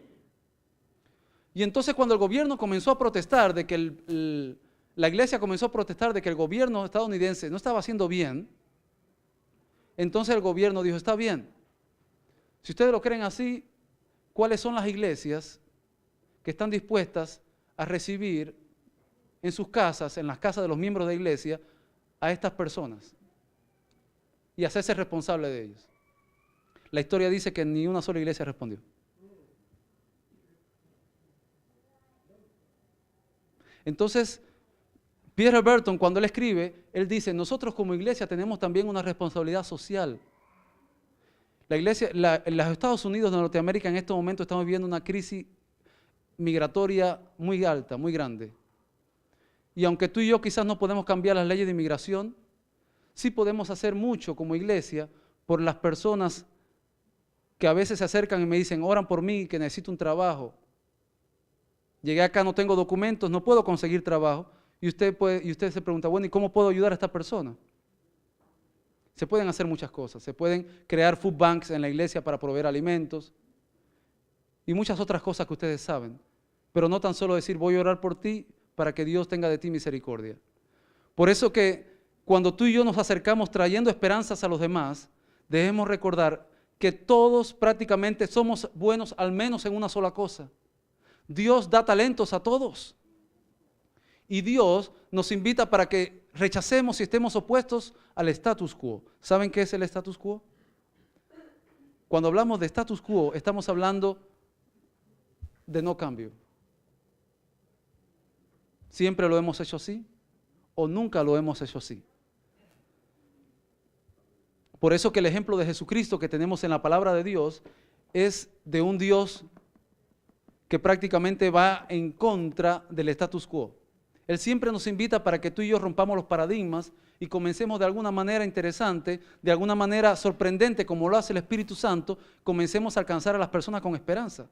Y entonces cuando el gobierno comenzó a protestar de que la iglesia comenzó a protestar de que el gobierno estadounidense no estaba haciendo bien, entonces el gobierno dijo, está bien, si ustedes lo creen así, ¿cuáles son las iglesias que están dispuestas a recibir en sus casas, en las casas de los miembros de la iglesia, a estas personas y hacerse responsable de ellos? la historia dice que ni una sola iglesia respondió. Entonces, Pierre Berton, cuando él escribe, él dice, nosotros como iglesia tenemos también una responsabilidad social. La iglesia, en los Estados Unidos de Norteamérica en este momento estamos viviendo una crisis migratoria muy alta, muy grande. Y aunque tú y yo quizás no podemos cambiar las leyes de inmigración, sí podemos hacer mucho como iglesia por las personas que a veces se acercan y me dicen, oran por mí, que necesito un trabajo. Llegué acá, no tengo documentos, no puedo conseguir trabajo. Y usted se pregunta, bueno, ¿y cómo puedo ayudar a esta persona? Se pueden hacer muchas cosas. Se pueden crear food banks en la iglesia para proveer alimentos y muchas otras cosas que ustedes saben. Pero no tan solo decir, voy a orar por ti para que Dios tenga de ti misericordia. Por eso que cuando tú y yo nos acercamos trayendo esperanzas a los demás, debemos recordar que todos prácticamente somos buenos al menos en una sola cosa. Dios da talentos a todos. Y Dios nos invita para que rechacemos y estemos opuestos al status quo. ¿Saben qué es el status quo? Cuando hablamos de status quo, estamos hablando de no cambio. ¿Siempre lo hemos hecho así? ¿O nunca lo hemos hecho así? Por eso que el ejemplo de Jesucristo que tenemos en la palabra de Dios es de un Dios que prácticamente va en contra del status quo. Él siempre nos invita para que tú y yo rompamos los paradigmas y comencemos de alguna manera interesante, de alguna manera sorprendente, como lo hace el Espíritu Santo, comencemos a alcanzar a las personas con esperanza.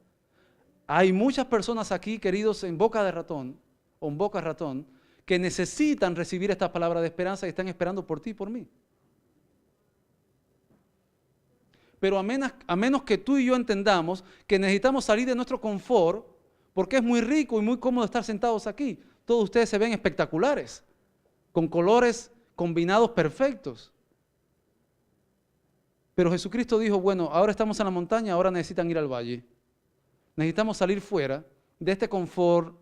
Hay muchas personas aquí, queridos, en boca de ratón, o en boca de ratón, que necesitan recibir esta palabra de esperanza y están esperando por ti y por mí. Pero a menos que tú y yo entendamos que necesitamos salir de nuestro confort, porque es muy rico y muy cómodo estar sentados aquí. Todos ustedes se ven espectaculares, con colores combinados perfectos. Pero Jesucristo dijo, bueno, ahora estamos en la montaña, ahora necesitan ir al valle. Necesitamos salir fuera de este confort,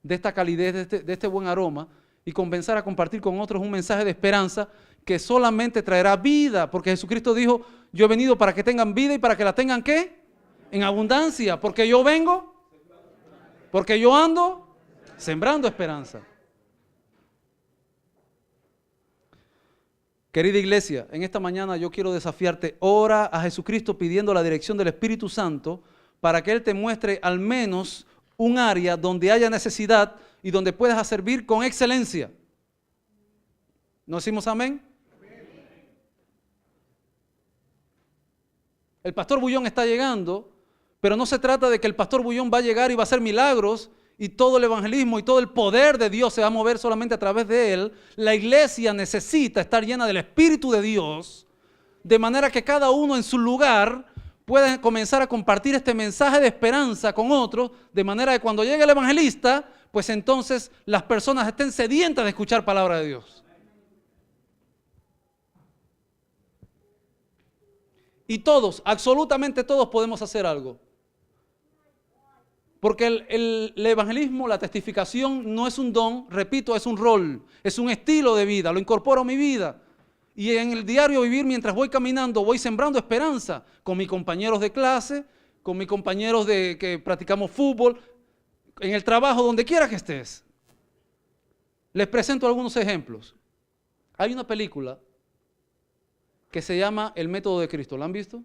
de esta calidez, de este buen aroma y comenzar a compartir con otros un mensaje de esperanza que solamente traerá vida, porque Jesucristo dijo, yo he venido para que tengan vida y para que la tengan ¿qué? En abundancia, porque yo vengo, porque yo ando sembrando esperanza. Querida iglesia, en esta mañana yo quiero desafiarte, ora a Jesucristo pidiendo la dirección del Espíritu Santo para que Él te muestre al menos un área donde haya necesidad y donde puedas servir con excelencia. ¿No decimos amén? El pastor Bullón está llegando, pero no se trata de que el pastor Bullón va a llegar y va a hacer milagros y todo el evangelismo y todo el poder de Dios se va a mover solamente a través de él. La iglesia necesita estar llena del Espíritu de Dios, de manera que cada uno en su lugar pueda comenzar a compartir este mensaje de esperanza con otros, de manera que cuando llegue el evangelista, pues entonces las personas estén sedientas de escuchar palabra de Dios. Y todos, absolutamente todos podemos hacer algo. Porque el evangelismo, la testificación no es un don, repito, es un rol, es un estilo de vida, lo incorporo a mi vida. Y en el diario vivir, mientras voy caminando, voy sembrando esperanza con mis compañeros de clase, con mis compañeros que practicamos fútbol, en el trabajo, donde quiera que estés. Les presento algunos ejemplos. Hay una película que se llama El Método de Cristo. ¿La han visto?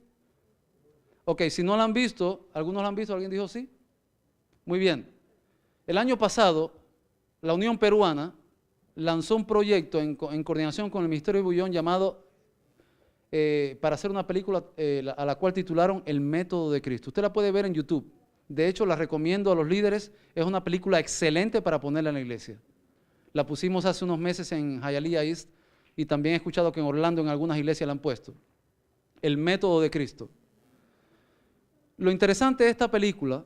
Ok, si no la han visto, ¿algunos la han visto? ¿Alguien dijo sí? Muy bien. El año pasado, la Unión Peruana lanzó un proyecto en coordinación con el Ministerio de Bullón llamado para hacer una película a la cual titularon El Método de Cristo. Usted la puede ver en YouTube. De hecho, la recomiendo a los líderes. Es una película excelente para ponerla en la iglesia. La pusimos hace unos meses en Hialeah East y también he escuchado que en Orlando en algunas iglesias la han puesto. El Método de Cristo. Lo interesante de esta película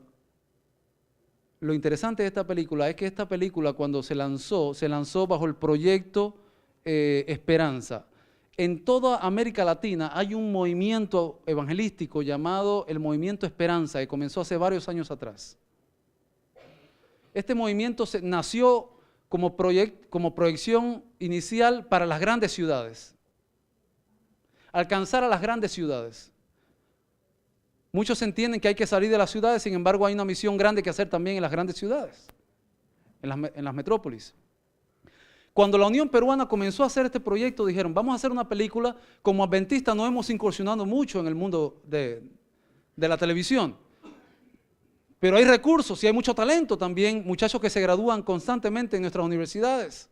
es que esta película cuando se lanzó bajo el proyecto Esperanza. En toda América Latina hay un movimiento evangelístico llamado el Movimiento Esperanza, que comenzó hace varios años atrás. Este movimiento nació como proyección inicial para las grandes ciudades. Alcanzar a las grandes ciudades. Muchos entienden que hay que salir de las ciudades, sin embargo hay una misión grande que hacer también en las grandes ciudades, en las metrópolis. Cuando la Unión Peruana comenzó a hacer este proyecto, dijeron, vamos a hacer una película. Como adventistas no hemos incursionado mucho en el mundo de la televisión, pero hay recursos y hay mucho talento también, muchachos que se gradúan constantemente en nuestras universidades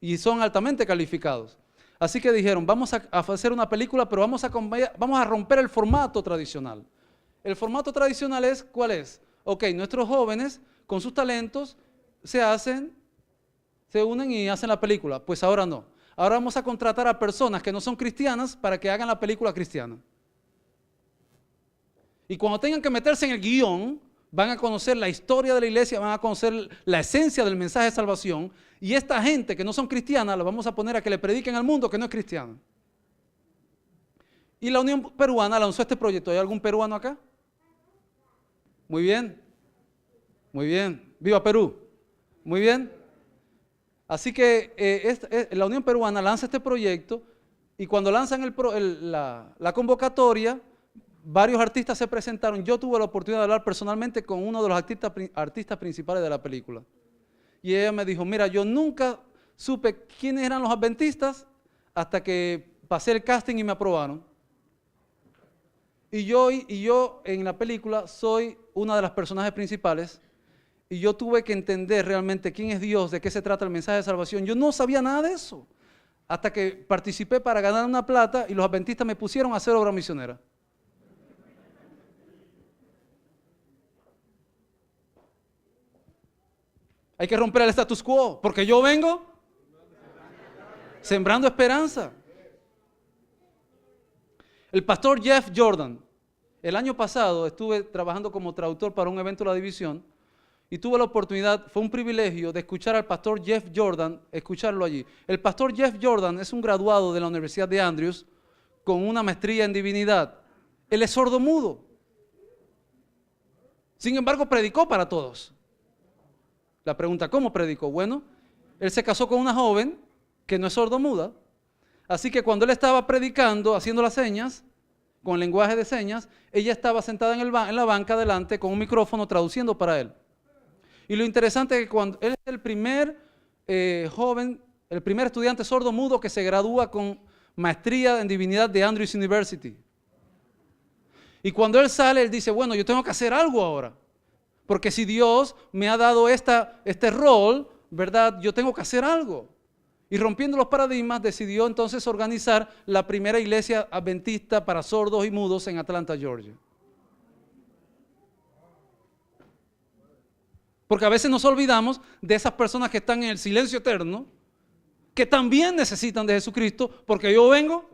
y son altamente calificados. Así que dijeron, vamos a hacer una película, pero vamos a romper el formato tradicional. El formato tradicional es, ¿cuál es? Ok, nuestros jóvenes con sus talentos se unen y hacen la película. Pues ahora no. Ahora vamos a contratar a personas que no son cristianas para que hagan la película cristiana. Y cuando tengan que meterse en el guión, van a conocer la historia de la iglesia, van a conocer la esencia del mensaje de salvación. Y esta gente que no son cristianas, la vamos a poner a que le prediquen al mundo que no es cristiano. Y la Unión Peruana lanzó este proyecto. ¿Hay algún peruano acá? Muy bien. Muy bien. ¡Viva Perú! Muy bien. Así que la Unión Peruana lanza este proyecto y cuando lanzan la convocatoria, varios artistas se presentaron. Yo tuve la oportunidad de hablar personalmente con uno de los artistas principales de la película. Y ella me dijo, mira, yo nunca supe quiénes eran los adventistas hasta que pasé el casting y me aprobaron. Y yo en la película soy una de las personajes principales y yo tuve que entender realmente quién es Dios, de qué se trata el mensaje de salvación. Yo no sabía nada de eso hasta que participé para ganar una plata y los adventistas me pusieron a hacer obra misionera. Hay que romper el status quo, porque yo vengo sembrando esperanza. El pastor Jeff Jordan, el año pasado estuve trabajando como traductor para un evento de la división y tuve la oportunidad, fue un privilegio de escuchar al pastor Jeff Jordan, escucharlo allí. El pastor Jeff Jordan es un graduado de la Universidad de Andrews con una maestría en divinidad. Él es sordomudo. Sin embargo, predicó para todos. La pregunta, ¿cómo predicó? Bueno, él se casó con una joven que no es sordomuda, así que cuando él estaba predicando, haciendo las señas, con el lenguaje de señas, ella estaba sentada en la banca delante con un micrófono traduciendo para él. Y lo interesante es que cuando él es el primer joven, el primer estudiante sordomudo que se gradúa con maestría en divinidad de Andrews University. Y cuando él sale, él dice, bueno, yo tengo que hacer algo ahora. Porque si Dios me ha dado este rol, ¿verdad? Yo tengo que hacer algo. Y rompiendo los paradigmas, decidió entonces organizar la primera iglesia adventista para sordos y mudos en Atlanta, Georgia. Porque a veces nos olvidamos de esas personas que están en el silencio eterno, que también necesitan de Jesucristo, porque yo vengo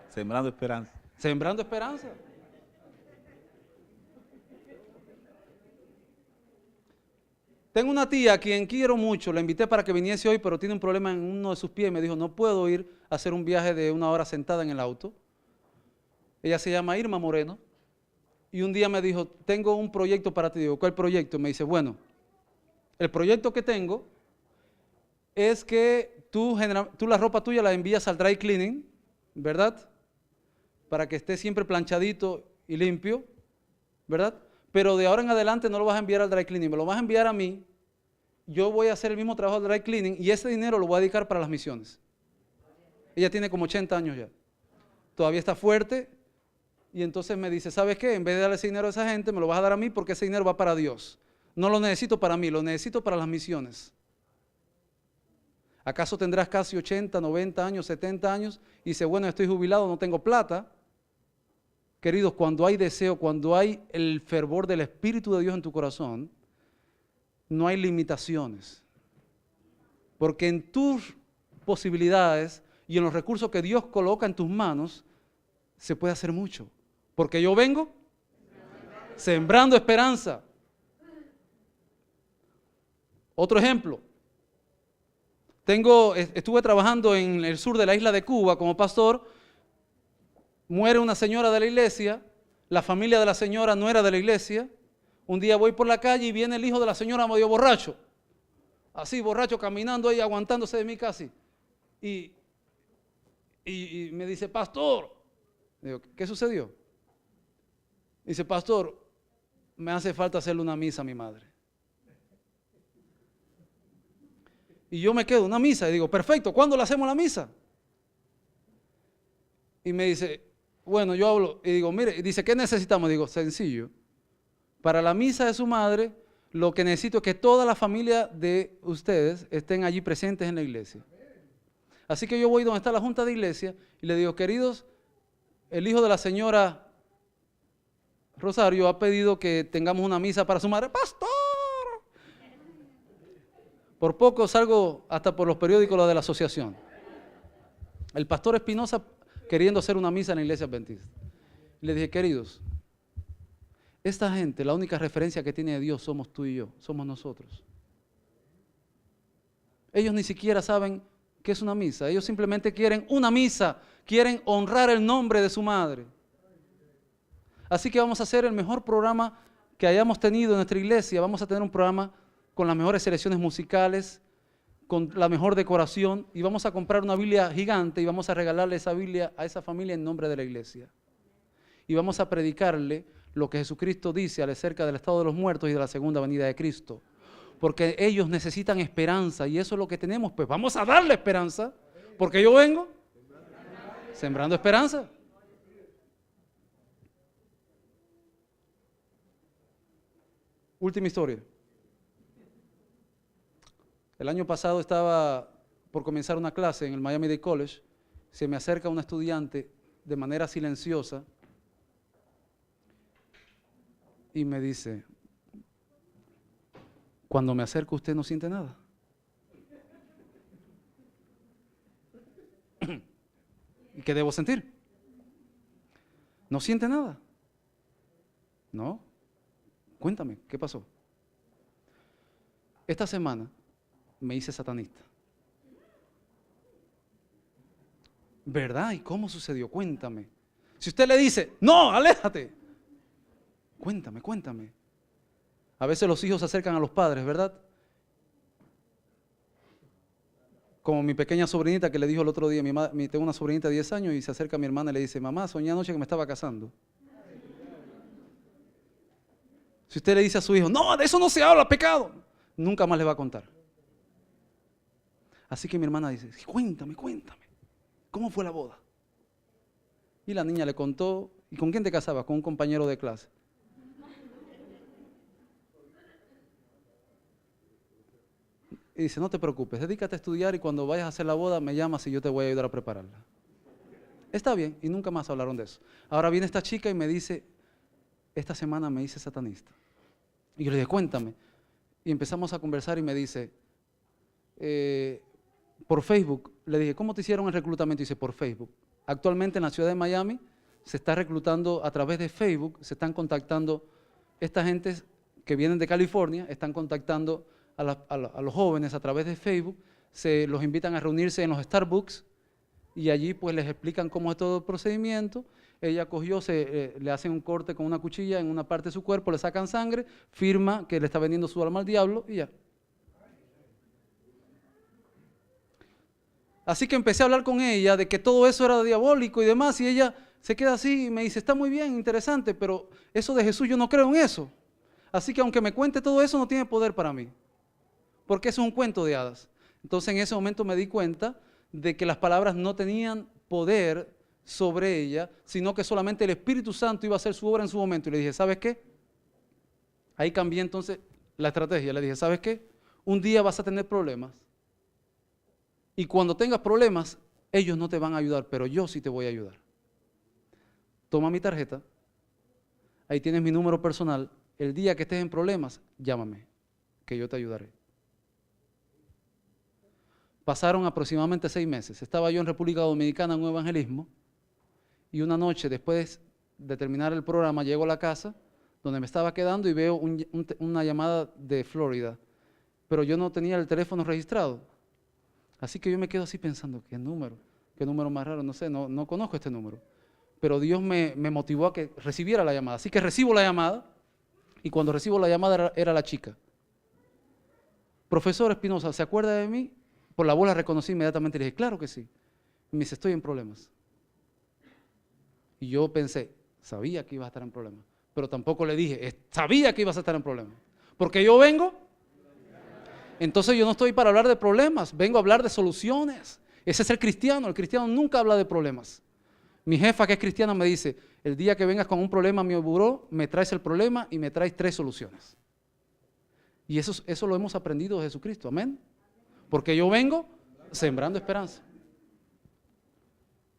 sembrando esperanza. Sembrando esperanza. Tengo una tía a quien quiero mucho, la invité para que viniese hoy, pero tiene un problema en uno de sus pies y me dijo, no puedo ir a hacer un viaje de 1 hora sentada en el auto. Ella se llama Irma Moreno y un día me dijo, tengo un proyecto para ti. Digo, ¿cuál proyecto? Me dice, bueno, el proyecto que tengo es que tú la ropa tuya la envías al dry cleaning, ¿verdad? Para que esté siempre planchadito y limpio, ¿verdad? Pero de ahora en adelante no lo vas a enviar al dry cleaning, me lo vas a enviar a mí. Yo voy a hacer el mismo trabajo del dry cleaning y ese dinero lo voy a dedicar para las misiones. Ella tiene como 80 años ya. Todavía está fuerte y entonces me dice, ¿sabes qué? En vez de darle ese dinero a esa gente, me lo vas a dar a mí porque ese dinero va para Dios. No lo necesito para mí, lo necesito para las misiones. ¿Acaso tendrás casi 80, 90 años, 70 años y dice, bueno, estoy jubilado, no tengo plata? Queridos, cuando hay deseo, cuando hay el fervor del Espíritu de Dios en tu corazón, no hay limitaciones. Porque en tus posibilidades y en los recursos que Dios coloca en tus manos, se puede hacer mucho. Porque yo vengo sembrando esperanza. Otro ejemplo. Estuve trabajando en el sur de la isla de Cuba como pastor. Muere una señora de la iglesia, la familia de la señora no era de la iglesia. Un día voy por la calle y viene el hijo de la señora medio borracho, así borracho, caminando ahí, aguantándose de mí casi. Y me dice, pastor, digo, ¿qué sucedió? Dice, pastor, me hace falta hacerle una misa a mi madre. Y yo me quedo, una misa, y digo, perfecto, ¿cuándo le hacemos la misa? Y me dice, bueno, yo hablo, y digo, mire, y dice, ¿qué necesitamos? Digo, sencillo. Para la misa de su madre, lo que necesito es que toda la familia de ustedes estén allí presentes en la iglesia. Así que yo voy donde está la junta de iglesia y le digo, queridos, el hijo de la señora Rosario ha pedido que tengamos una misa para su madre. ¡Pastor! Por poco salgo hasta por los periódicos de la asociación. El pastor Espinosa queriendo hacer una misa en la iglesia adventista. Le dije, queridos, esta gente, la única referencia que tiene de Dios somos tú y yo, somos nosotros. Ellos ni siquiera saben qué es una misa, ellos simplemente quieren una misa, quieren honrar el nombre de su madre. Así que vamos a hacer el mejor programa que hayamos tenido en nuestra iglesia, vamos a tener un programa con las mejores selecciones musicales, con la mejor decoración, y vamos a comprar una Biblia gigante y vamos a regalarle esa Biblia a esa familia en nombre de la iglesia. Y vamos a predicarle lo que Jesucristo dice acerca del estado de los muertos y de la segunda venida de Cristo. Porque ellos necesitan esperanza y eso es lo que tenemos. Pues vamos a darle esperanza, porque yo vengo sembrando esperanza. Última historia. El año pasado estaba por comenzar una clase en el Miami-Dade College. Se me acerca una estudiante de manera silenciosa y me dice, cuando me acerco usted no siente nada. ¿Y qué debo sentir? ¿No siente nada? No. Cuéntame, ¿qué pasó? Esta semana me hice satanista. ¿Verdad? ¿Y cómo sucedió? Cuéntame. Si usted le dice, no, aléjate. Cuéntame, cuéntame. A veces los hijos se acercan a los padres, ¿verdad? Como mi pequeña sobrinita que le dijo el otro día, tengo una sobrinita de 10 años y se acerca a mi hermana y le dice, mamá, soñé anoche que me estaba casando. Si usted le dice a su hijo, no, de eso no se habla, pecado, nunca más le va a contar. Así que mi hermana dice, cuéntame, cuéntame, ¿cómo fue la boda? Y la niña le contó, ¿y con quién te casabas? Con un compañero de clase. Y dice, no te preocupes, dedícate a estudiar y cuando vayas a hacer la boda me llamas y yo te voy a ayudar a prepararla. Está bien, y nunca más hablaron de eso. Ahora viene esta chica y me dice, esta semana me hice satanista. Y yo le dije, cuéntame. Y empezamos a conversar y me dice, por Facebook. Le dije, ¿cómo te hicieron el reclutamiento? Y dice, por Facebook. Actualmente en la ciudad de Miami se está reclutando a través de Facebook, se están contactando, esta gente que vienen de California, están contactando a los jóvenes a través de Facebook, se los invitan a reunirse en los Starbucks y allí pues les explican cómo es todo el procedimiento. Ella cogió, le hacen un corte con una cuchilla en una parte de su cuerpo, le sacan sangre, firma que le está vendiendo su alma al diablo y ya. Así que empecé a hablar con ella de que todo eso era diabólico y demás, y ella se queda así y me dice, está muy bien, interesante, pero eso de Jesús yo no creo en eso. Así que aunque me cuente todo eso, no tiene poder para mí, porque eso es un cuento de hadas. Entonces en ese momento me di cuenta de que las palabras no tenían poder sobre ella, sino que solamente el Espíritu Santo iba a hacer su obra en su momento. Y le dije, ¿sabes qué? Ahí cambié entonces la estrategia. Le dije, ¿sabes qué? Un día vas a tener problemas. Y cuando tengas problemas, ellos no te van a ayudar, pero yo sí te voy a ayudar. Toma mi tarjeta, ahí tienes mi número personal. El día que estés en problemas, llámame, que yo te ayudaré. Pasaron aproximadamente 6 meses. Estaba yo en República Dominicana en un evangelismo y una noche, después de terminar el programa, llego a la casa donde me estaba quedando y veo una llamada de Florida, pero yo no tenía el teléfono registrado. Así que yo me quedo así pensando, ¿qué número más raro? No sé, no conozco este número. Pero Dios me motivó a que recibiera la llamada. Así que recibo la llamada y cuando recibo la llamada era la chica. Profesor Espinosa, ¿se acuerda de mí? Por la voz la reconocí inmediatamente y le dije, claro que sí. Y me dice, estoy en problemas. Y yo pensé, sabía que iba a estar en problemas. pero tampoco le dije, sabía que ibas a estar en problemas. Porque yo vengo, entonces yo no estoy para hablar de problemas, vengo a hablar de soluciones. Ese es el cristiano nunca habla de problemas. Mi jefa, que es cristiana, me dice, el día que vengas con un problema a mi buró, me traes el problema y me traes 3 soluciones. Y eso lo hemos aprendido de Jesucristo, amén. Porque yo vengo sembrando esperanza.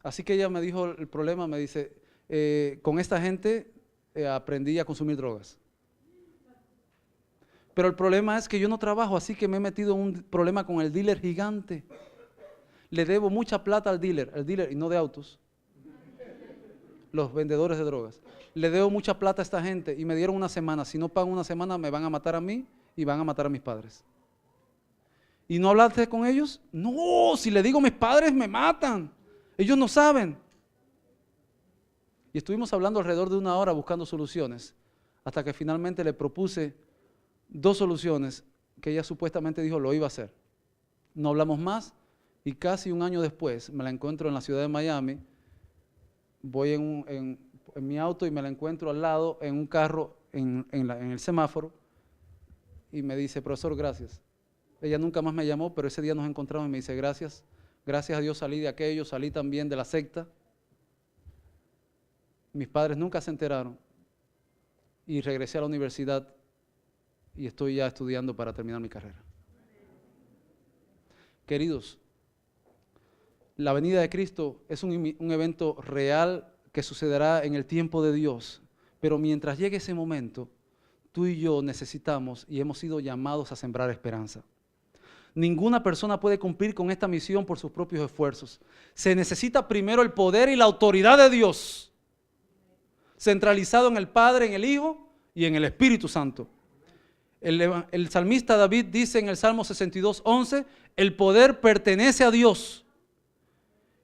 Así que ella me dijo el problema, me dice, con esta gente aprendí a consumir drogas. Pero el problema es que yo no trabajo, así que me he metido en un problema con el dealer gigante. Le debo mucha plata al dealer y no de autos. Los vendedores de drogas. Le debo mucha plata a esta gente y me dieron una semana. Si no pago una semana me van a matar a mí y van a matar a mis padres. ¿Y no hablaste con ellos? No, si le digo a mis padres me matan. Ellos no saben. Y estuvimos hablando alrededor de 1 hora buscando soluciones, hasta que finalmente le propuse 2 soluciones que ella supuestamente dijo lo iba a hacer. No hablamos más y casi 1 año después me la encuentro en la ciudad de Miami. Voy en mi auto y me la encuentro al lado en un carro en el semáforo y me dice, profesor, gracias. Ella nunca más me llamó, pero ese día nos encontramos y me dice, gracias. Gracias a Dios salí de aquello, salí también de la secta. Mis padres nunca se enteraron y regresé a la universidad y estoy ya estudiando para terminar mi carrera. Queridos, la venida de Cristo es un evento real que sucederá en el tiempo de Dios, pero mientras llegue ese momento, tú y yo necesitamos y hemos sido llamados a sembrar esperanza. Ninguna persona puede cumplir con esta misión por sus propios esfuerzos. Se necesita primero el poder y la autoridad de Dios, centralizado en el Padre, en el Hijo y en el Espíritu Santo. El salmista David dice en el Salmo 62:11, el poder pertenece a Dios.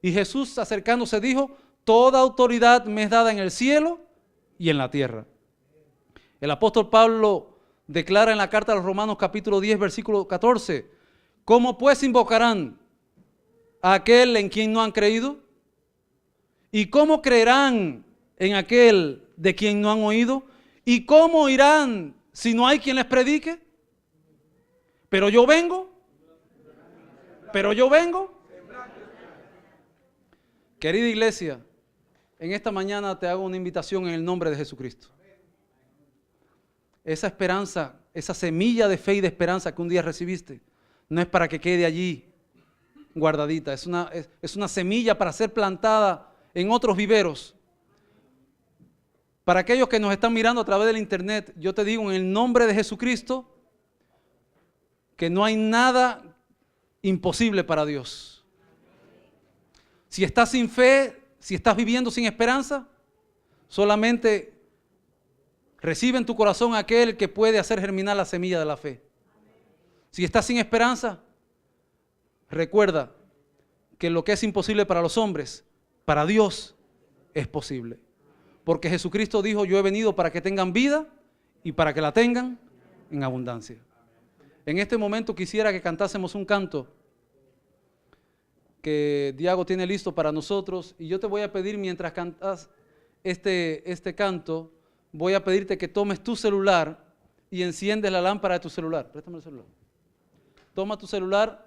Y Jesús, acercándose, dijo, toda autoridad me es dada en el cielo y en la tierra. El apóstol Pablo declara en la carta a los Romanos capítulo 10, versículo 14, ¿cómo pues invocarán a aquel en quien no han creído? ¿Y cómo creerán en aquel de quien no han oído? ¿Y cómo oirán si no hay quien les predique? Pero yo vengo. Querida iglesia, en esta mañana te hago una invitación en el nombre de Jesucristo. Esa esperanza, esa semilla de fe y de esperanza que un día recibiste, no es para que quede allí guardadita, es una semilla para ser plantada en otros viveros. Para aquellos que nos están mirando a través del internet, yo te digo en el nombre de Jesucristo que no hay nada imposible para Dios. Si estás sin fe, si estás viviendo sin esperanza, solamente recibe en tu corazón a aquel que puede hacer germinar la semilla de la fe. Si estás sin esperanza, recuerda que lo que es imposible para los hombres, para Dios es posible. Porque Jesucristo dijo, yo he venido para que tengan vida y para que la tengan en abundancia. En este momento quisiera que cantásemos un canto que Diago tiene listo para nosotros, y yo te voy a pedir mientras cantas este canto, voy a pedirte que tomes tu celular y enciendes la lámpara de tu celular. Préstame el celular. Toma tu celular